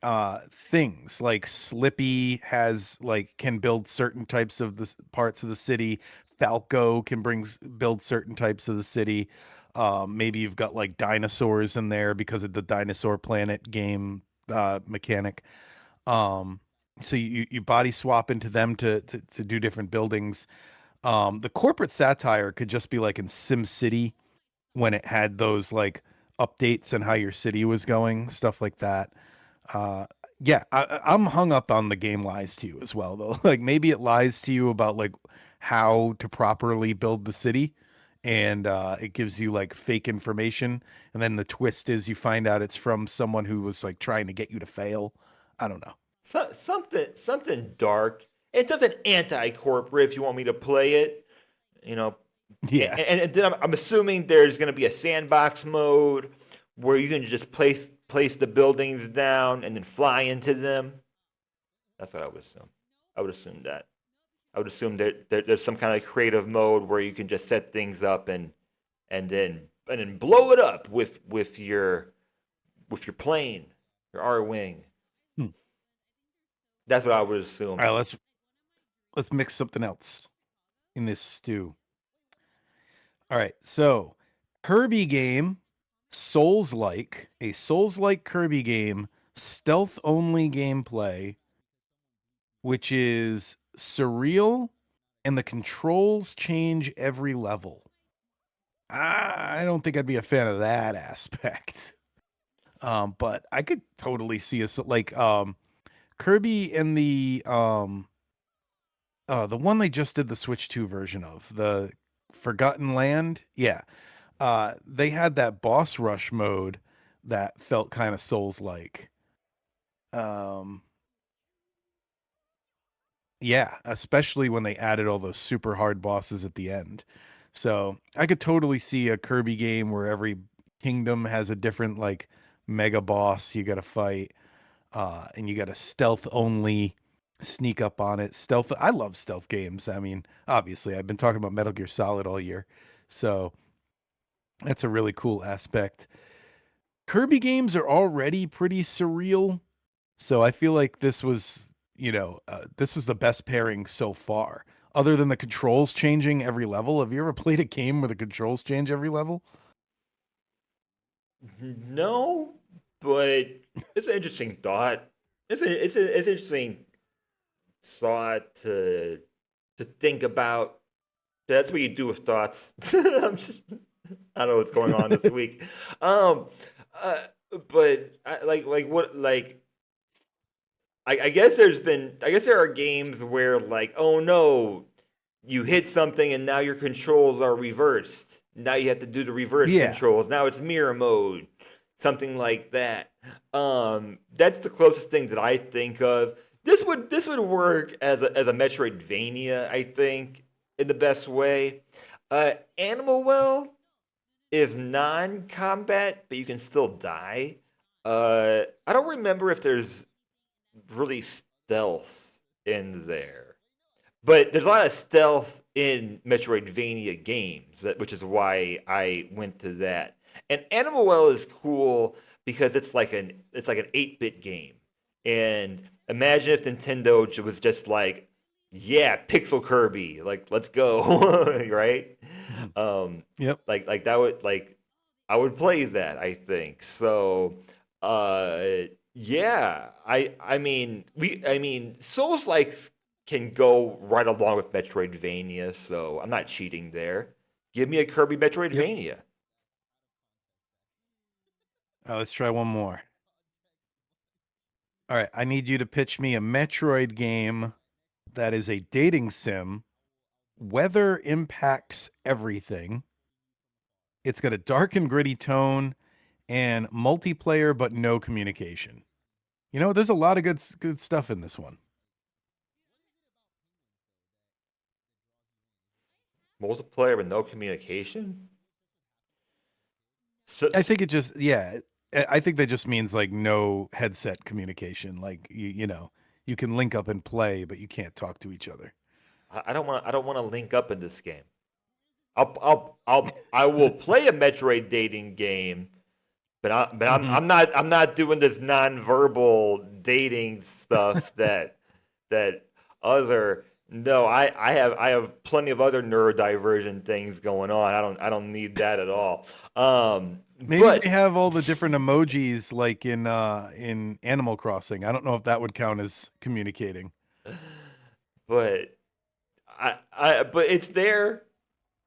things. Like Slippy has like can build certain types of the parts of the city. Falco can build certain types of the city. Maybe you've got like dinosaurs in there because of the Dinosaur Planet game mechanic. Um, so you body swap into them to do different buildings. The corporate satire could just be like in Sim City when it had those like updates and how your city was going, stuff like that. Uh, yeah, I'm hung up on the game lies to you as well, though. Like maybe it lies to you about like how to properly build the city, and it gives you like fake information, and then the twist is you find out it's from someone who was like trying to get you to fail. I don't know. Something dark and something anti-corporate if you want me to play it. You know, and, Yeah. and then I'm assuming there's going to be a sandbox mode where you can just place the buildings down and then fly into them. That's what I would assume. I would assume that. I would assume there's some kind of creative mode where you can just set things up and then blow it up with your plane, your R wing. Hmm. That's what I would All assume. right, let's mix something else in this stew. All right, so Kirby game, Souls-like, a Souls-like Kirby game, stealth-only gameplay, which is surreal, and the controls change every level. I don't think I'd be a fan of that aspect. But I could totally see us like Kirby and the one they just did the Switch 2 version of, the Forgotten Land. Yeah. They had that boss rush mode that felt kind of Souls-like. Um, yeah, especially when they added all those super hard bosses at the end. So I could totally see a Kirby game where every kingdom has a different like mega boss you got to fight, and you got to stealth only sneak up on it. Stealth. I love stealth games. I mean, obviously, I've been talking about Metal Gear Solid all year, so that's a really cool aspect. Kirby games are already pretty surreal, so I feel like this was, this was the best pairing so far. Other than the controls changing every level, have you ever played a game where the controls change every level? No, but it's an interesting thought. It's an interesting thought to think about. That's what you do with thoughts. I don't know what's going on this week. Um, uh, but like what like I guess I guess there are games where like, oh no, you hit something and now your controls are reversed. Now you have to do the reverse Yeah. controls. Now it's mirror mode, something like that. That's the closest thing that I think of. This would work as a Metroidvania, I think, in the best way. Animal Well is non-combat, but you can still die. I don't remember if there's really stealth in there. But there's a lot of stealth in Metroidvania games, which is why I went to that. And Animal Well is cool because it's like an 8-bit game. And imagine if Nintendo was just like, yeah, Pixel Kirby, like let's go, right? Mhm. Um, Yep. like that would like I would play that, I think. So, uh, yeah, I mean, Souls likes can go right along with Metroidvania, so I'm not cheating there. Give me a Kirby Yep. Metroidvania. Let's try one more. All right. I need you to pitch me a Metroid game that is a dating sim. Weather impacts everything. It's got a dark and gritty tone and multiplayer, but no communication. There's a lot of good stuff in this one. Multiplayer with no communication? So, I think it just, yeah, I think that just means like no headset communication. Like you can link up and play, but you can't talk to each other. I don't want to link up in this game. I will play a Metroid dating game, but Hmm. I'm not doing this non-verbal dating stuff that other no, I have plenty of other neurodivergent things going on. I don't need that at all. Maybe they But have all the different emojis like in Animal Crossing. I don't know if that would count as communicating. but but it's there.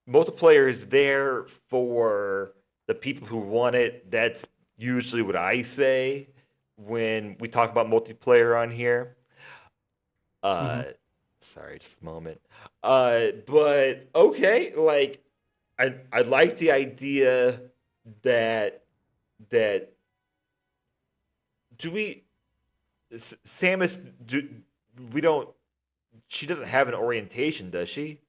Multiplayer is there for the people who want it. That's usually what I say when we talk about multiplayer on here. Hmm. Uh, sorry, just a moment. But okay, like I like the idea that that do we Samus do we don't she doesn't have an orientation, does she?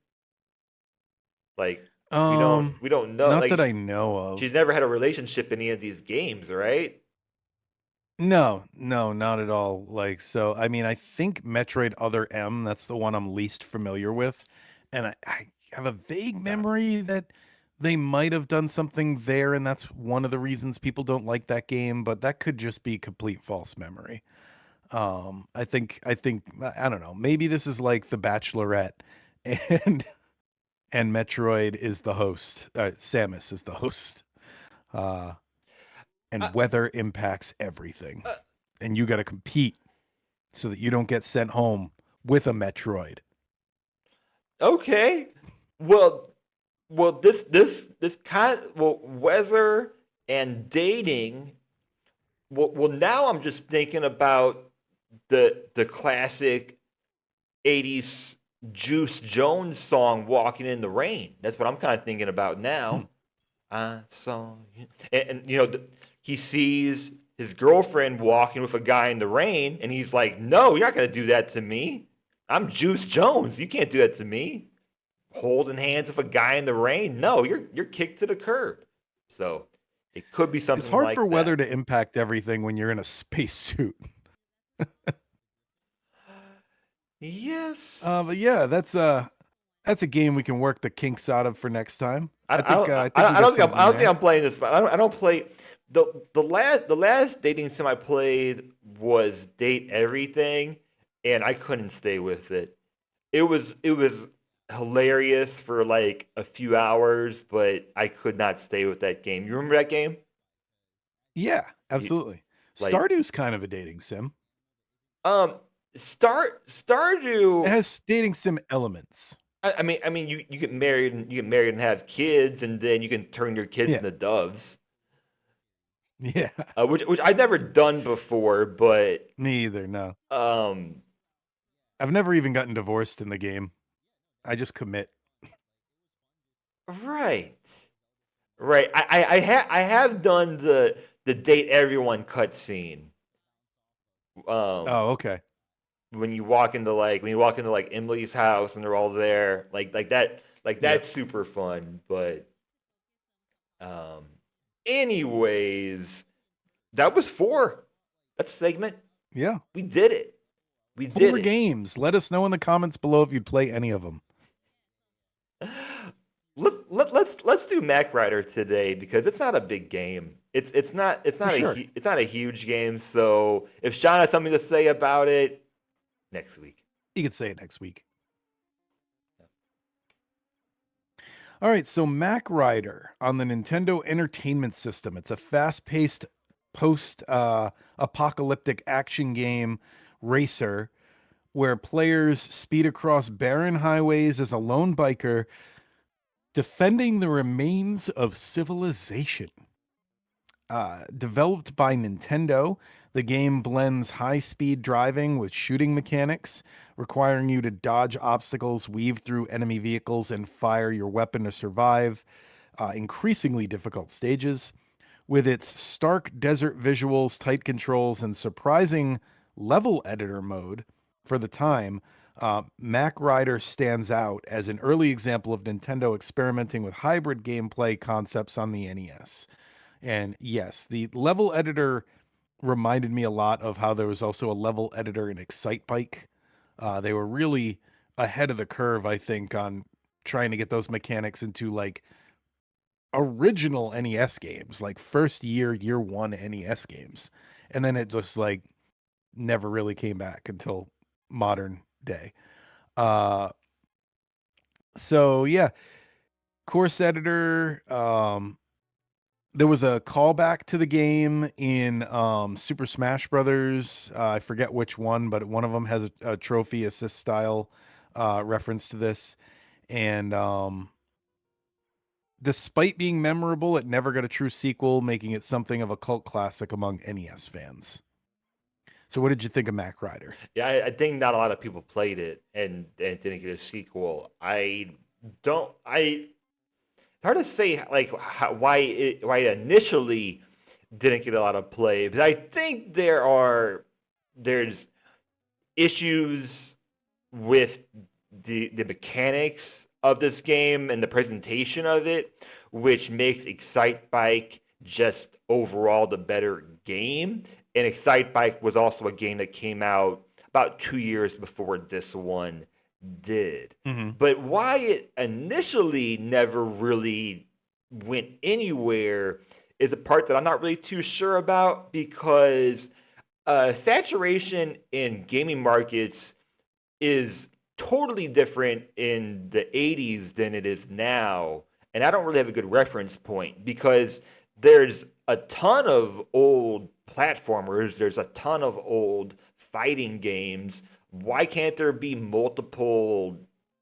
Like we don't Um, we don't know Not like that I know she's of. never had a relationship in any of these games, right? No, no, not at all. Like, so, I mean, I think Metroid Other M, that's the one I'm least familiar with. And I have a vague Okay. memory that they might have done something there, and that's one of the reasons people don't like that game, but that could just be complete false memory. I think, I don't know, maybe this is like The Bachelorette, and and Metroid is the host. Samus is the host. Uh, Uh, and weather impacts everything. uh, And you got to compete so that you don't get sent home with a Metroid. okay. Well, this kind weather and dating. Well, now I'm just thinking about the classic '80s Juice Jones song "Walking in the Rain." That's what I'm kind of thinking about Hmm. now. I saw you, and he sees his girlfriend walking with a guy in the rain, and he's like, "No, you're not gonna do that to me. I'm Juice Jones. You can't do that to me." Holding hands with a guy in the rain. No, you're kicked to the curb. So it could be It's something hard for like weather that. to impact everything when you're in a spacesuit. But Yes. yeah, that's a game we can work the kinks out of for next time. I, I I think don't uh, I think we got I something don't think there. I'm playing this. I don't play the last dating sim I played was Date Everything, and I couldn't stay with it. It was hilarious for like a few hours, but I could not stay with that game. You remember that game? Yeah, You, absolutely. like Stardew's kind of a dating sim. um It Stardew. has dating sim elements. I mean, you get married and have kids, and then you can turn your kids Yeah. into doves, Yeah. which I've never done before, but Me either, no. um, I've never even gotten divorced in the game. I just commit. right, right. I have done the date everyone cutscene. Um, Oh, okay. when you walk into like Emily's house and they're all there, like Yep. that's super fun. But um, anyways, that was four. That's a segment. Yeah. We did it. We did 4 it. games. Let us know in the comments below if you'd play any of them. Let's do Mach Rider today because it's not a big game. It's For not sure. it's not a huge game. So if Sean has something to say about it next week. You could say it next week. All right, so Mach Rider on the Nintendo Entertainment System. It's a fast-paced post-apocalyptic action game racer where players speed across barren highways as a lone biker defending the remains of civilization. Developed by Nintendo, the game blends high speed driving with shooting mechanics, requiring you to dodge obstacles, weave through enemy vehicles, and fire your weapon to survive increasingly difficult stages. With its stark desert visuals, tight controls, and surprising level editor mode for the time, Mac Rider stands out as an early example of Nintendo experimenting with hybrid gameplay concepts on the NES. And yes, the level editor reminded me a lot of how there was also a level editor in Excite Bike. They were really ahead of the curve, I think, on trying to get those mechanics into like original NES games, like year one NES games. And then it just like never really came back until modern day. Uh, so yeah, course editor, there was a callback to the game in Super Smash Brothers. I forget which one, but one of them has a trophy assist style reference to this. And despite being memorable, it never got a true sequel, making it something of a cult classic among NES fans. So, what did you think of Mac Rider? Yeah, I think not a lot of people played it and didn't get a sequel. I don't. Hard to say like why it initially didn't get a lot of play, but I think there's issues with the mechanics of this game and the presentation of it, which makes Excite Bike just overall the better game. And Excite Bike was also a game that came out about 2 years before this one did. Mm-hmm. But why it initially never really went anywhere is a part that I'm not really too sure about because saturation in gaming markets is totally different in the 80s than it is now. And I don't really have a good reference point because there's a ton of old platformers, there's a ton of old fighting games. Why can't there be multiple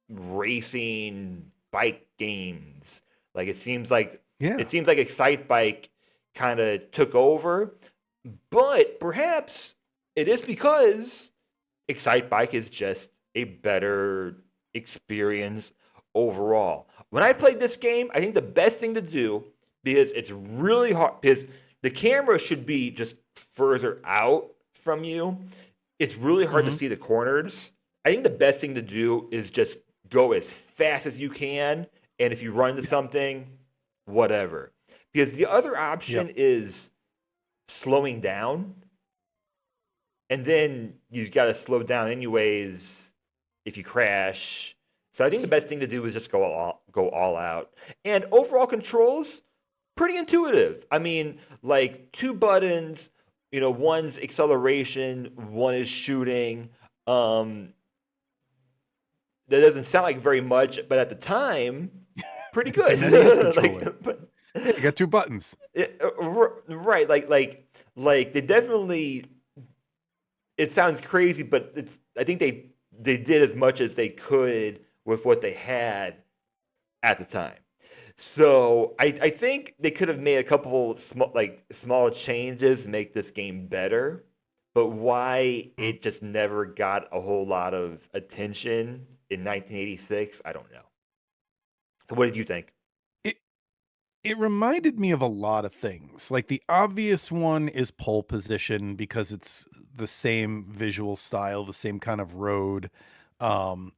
racing bike games? Like Yeah. it seems like Excite Bike kind of took over, but perhaps it is because Excite Bike is just a better experience overall. When I played this game, I think the best thing to do, because it's really hard, because the camera should be just further out from you. It's really hard to Hmm. see the corners. I think the best thing to do is just go as fast as you can, and if you run into Yeah. something, whatever. Because the other Yep. option is slowing down, and then you got to slow down anyways if you crash. So I think the best thing to do is just go all out. And overall controls pretty intuitive. I mean, like two buttons, one's acceleration, one is shooting. Um that doesn't sound like very much, but at the time, pretty It's an good. NES like controller. but Yeah, you got two buttons. right, like they definitely, it sounds crazy, but I think they did as much as they could with what they had at the time. So I think they could have made a couple small changes to make this game better, but why Mhm. it just never got a whole lot of attention in 1986, I don't know. So what did you think? It it reminded me of a lot of things. Like the obvious one is pole position because it's the same visual style, the same kind of road. Um,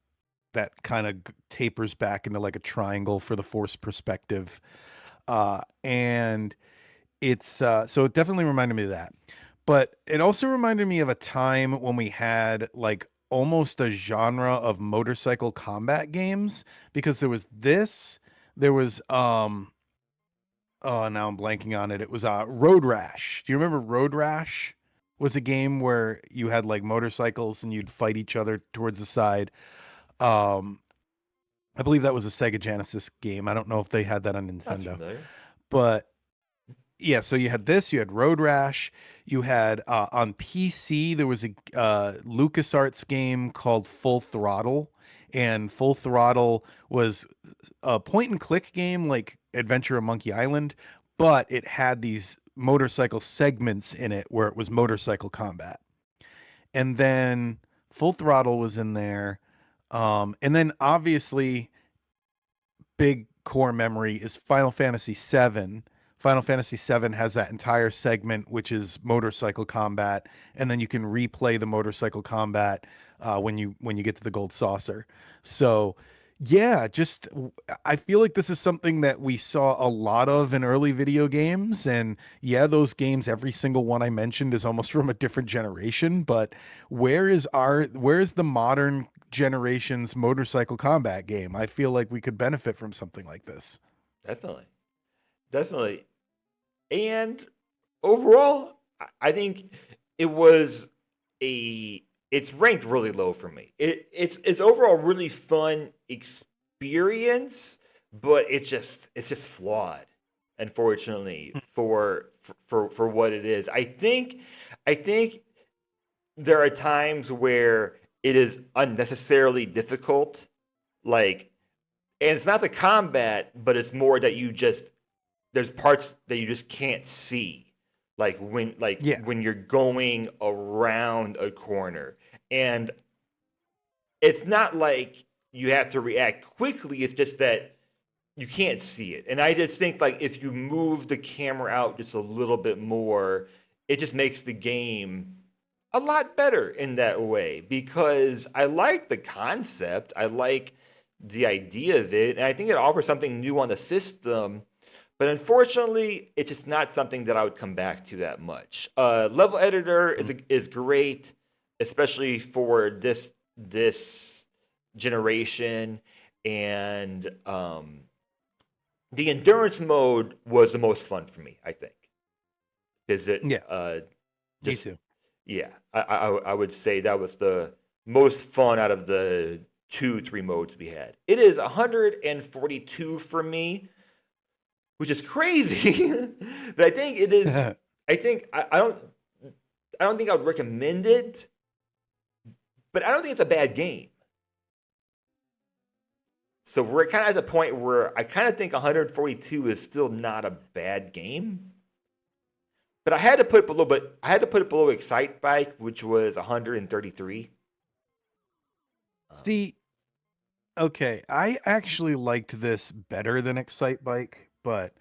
that kind of tapers back into like a triangle for the forced perspective. And it's so it definitely reminded me of that. But it also reminded me of a time when we had like almost a genre of motorcycle combat games because there was oh, now I'm blanking on it. It was Road Rash. Do you remember Road Rash? Was a game where you had like motorcycles and you'd fight each other towards the side. Um I believe that was a Sega Genesis game. I don't know if they had that on That's Nintendo. familiar. But yeah, so you had this, you had Road Rash, you had on PC there was a LucasArts game called Full Throttle, and Full Throttle was a point and click game like Adventure of Monkey Island, but it had these motorcycle segments in it where it was motorcycle combat. And then Full Throttle was in there. And then obviously big core memory is Final Fantasy VII. Final Fantasy VII has that entire segment, which is motorcycle combat, and then you can replay the motorcycle combat when you get to the gold saucer. So, yeah, I feel like this is something that we saw a lot of in early video games, and yeah, those games, every single one I mentioned is almost from a different generation. But where is the modern generation's motorcycle combat game? I feel like we could benefit from something like this. Definitely. Definitely. And overall, I think it was it's ranked really low for me. It's overall really fun experience, but it's just flawed, unfortunately, for what it is. I think there are times where it is unnecessarily difficult, like, and it's not the combat, but it's more that there's parts that you just can't see, like Yeah. when you're going around a corner, and it's not like you have to react quickly, it's just that you can't see it. And I just think, like, if you move the camera out just a little bit more, it just makes the game a lot better in that way, because I like the concept, I like the idea of it, and I think it offers something new on the system, but unfortunately, it's just not something that I would come back to that much. Level editor Mm. is great, especially for this generation, and the endurance mode was the most fun for me, I think. Is it Yeah, me just too. yeah? I would say that was the most fun out of the 2, 3 modes we had. It is 142 for me, which is crazy. But I think it is. I think I don't. I don't think I would recommend it, but I don't think it's a bad game. So we're kind of at the point where I kind of think 142 is still not a bad game. But I had to put it below. But I had to put it below Excite Bike, which was 133. See, okay, I actually liked this better than Excite Bike, but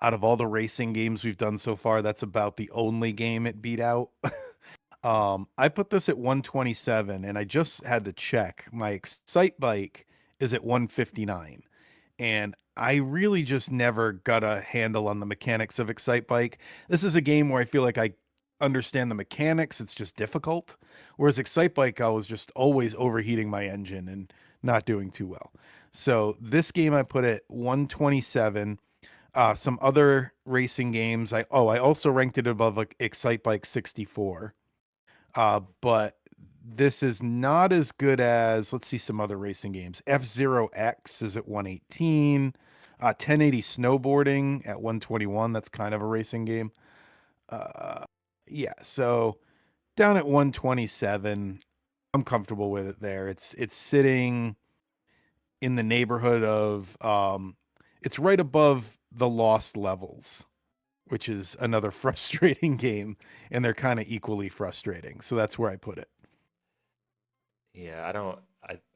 out of all the racing games we've done so far, that's about the only game it beat out. I put this at 127, and I just had to check. My Excite Bike is at 159, and I really just never got a handle on the mechanics of Excite Bike. This is a game where I feel like I understand the mechanics, it's just difficult. Whereas Excite Bike, I was just always overheating my engine and not doing too well. So this game I put at 127. Some other racing games, I also ranked it above like Excite Bike 64. But this is not as good as, let's see some other racing games. F-Zero X is at 118. 1080 Snowboarding at 121. That's kind of a racing game. Yeah, so down at 127. I'm comfortable with it there. It's sitting in the neighborhood of it's right above the Lost Levels, which is another frustrating game, and they're kind of equally frustrating. So that's where I put it. Yeah, I don't.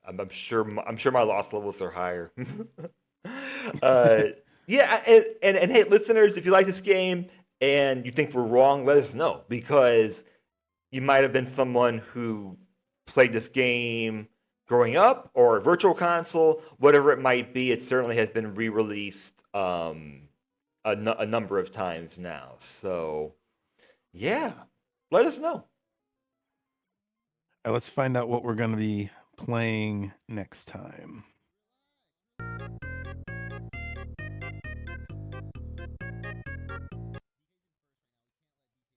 I'm sure. I'm sure my loss levels are higher. Yeah, and hey, listeners, if you like this game and you think we're wrong, let us know, because you might have been someone who played this game growing up or a virtual console, whatever it might be. It certainly has been re-released a number of times now. So yeah, let us know. Let's find out what we're going to be playing next time.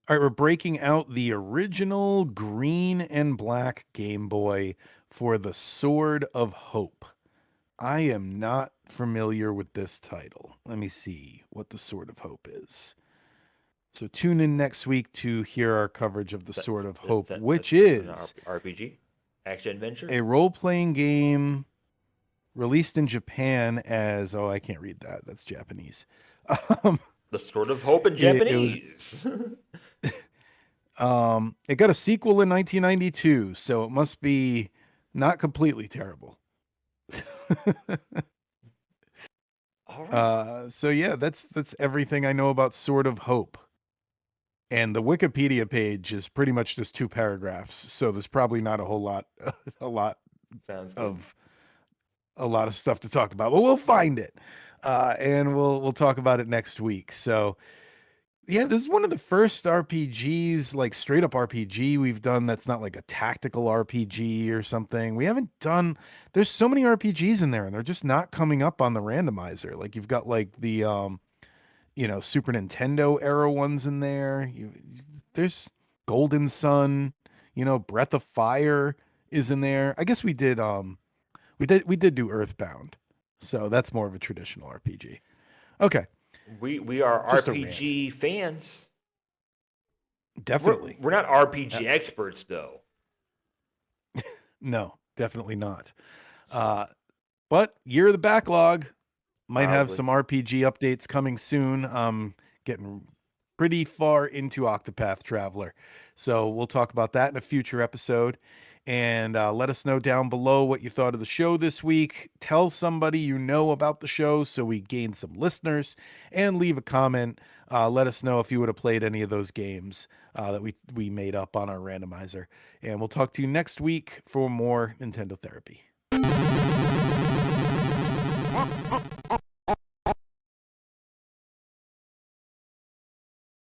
All right, we're breaking out the original green and black Game Boy for the Sword of Hope. I am not familiar with this title. Let me see what the Sword of Hope is. So tune in next week to hear our coverage of the Sword of Hope, which is an RPG, action adventure, a role-playing game released in Japan as, oh, I can't read that. That's Japanese. the Sword of Hope in It was Japanese. it got a sequel in 1992, so it must be not completely terrible. All right. So yeah, that's everything I know about Sword of Hope. And the Wikipedia page is pretty much just 2 paragraphs, so there's probably not a whole lot Sounds good. of a lot of stuff to talk about, but we'll find it. And we'll talk about it next week. So yeah, this is one of the first RPGs, like straight up RPG we've done that's not like a tactical RPG or something. We haven't done, there's so many RPGs in there and they're just not coming up on the randomizer. Like you've got like the Super Nintendo era ones in there. There's Golden Sun, Breath of Fire is in there. I guess we did we did do Earthbound. So that's more of a traditional RPG. Okay. We are Just RPG fans. Definitely. We're not RPG experts though. No, definitely not. But Year of the Backlog might have some RPG updates coming soon. Getting pretty far into Octopath Traveler. So we'll talk about that in a future episode. And let us know down below what you thought of the show this week. Tell somebody you know about the show so we gain some listeners. And leave a comment. Let us know if you would have played any of those games that we made up on our randomizer. And we'll talk to you next week for more Nintendo Therapy.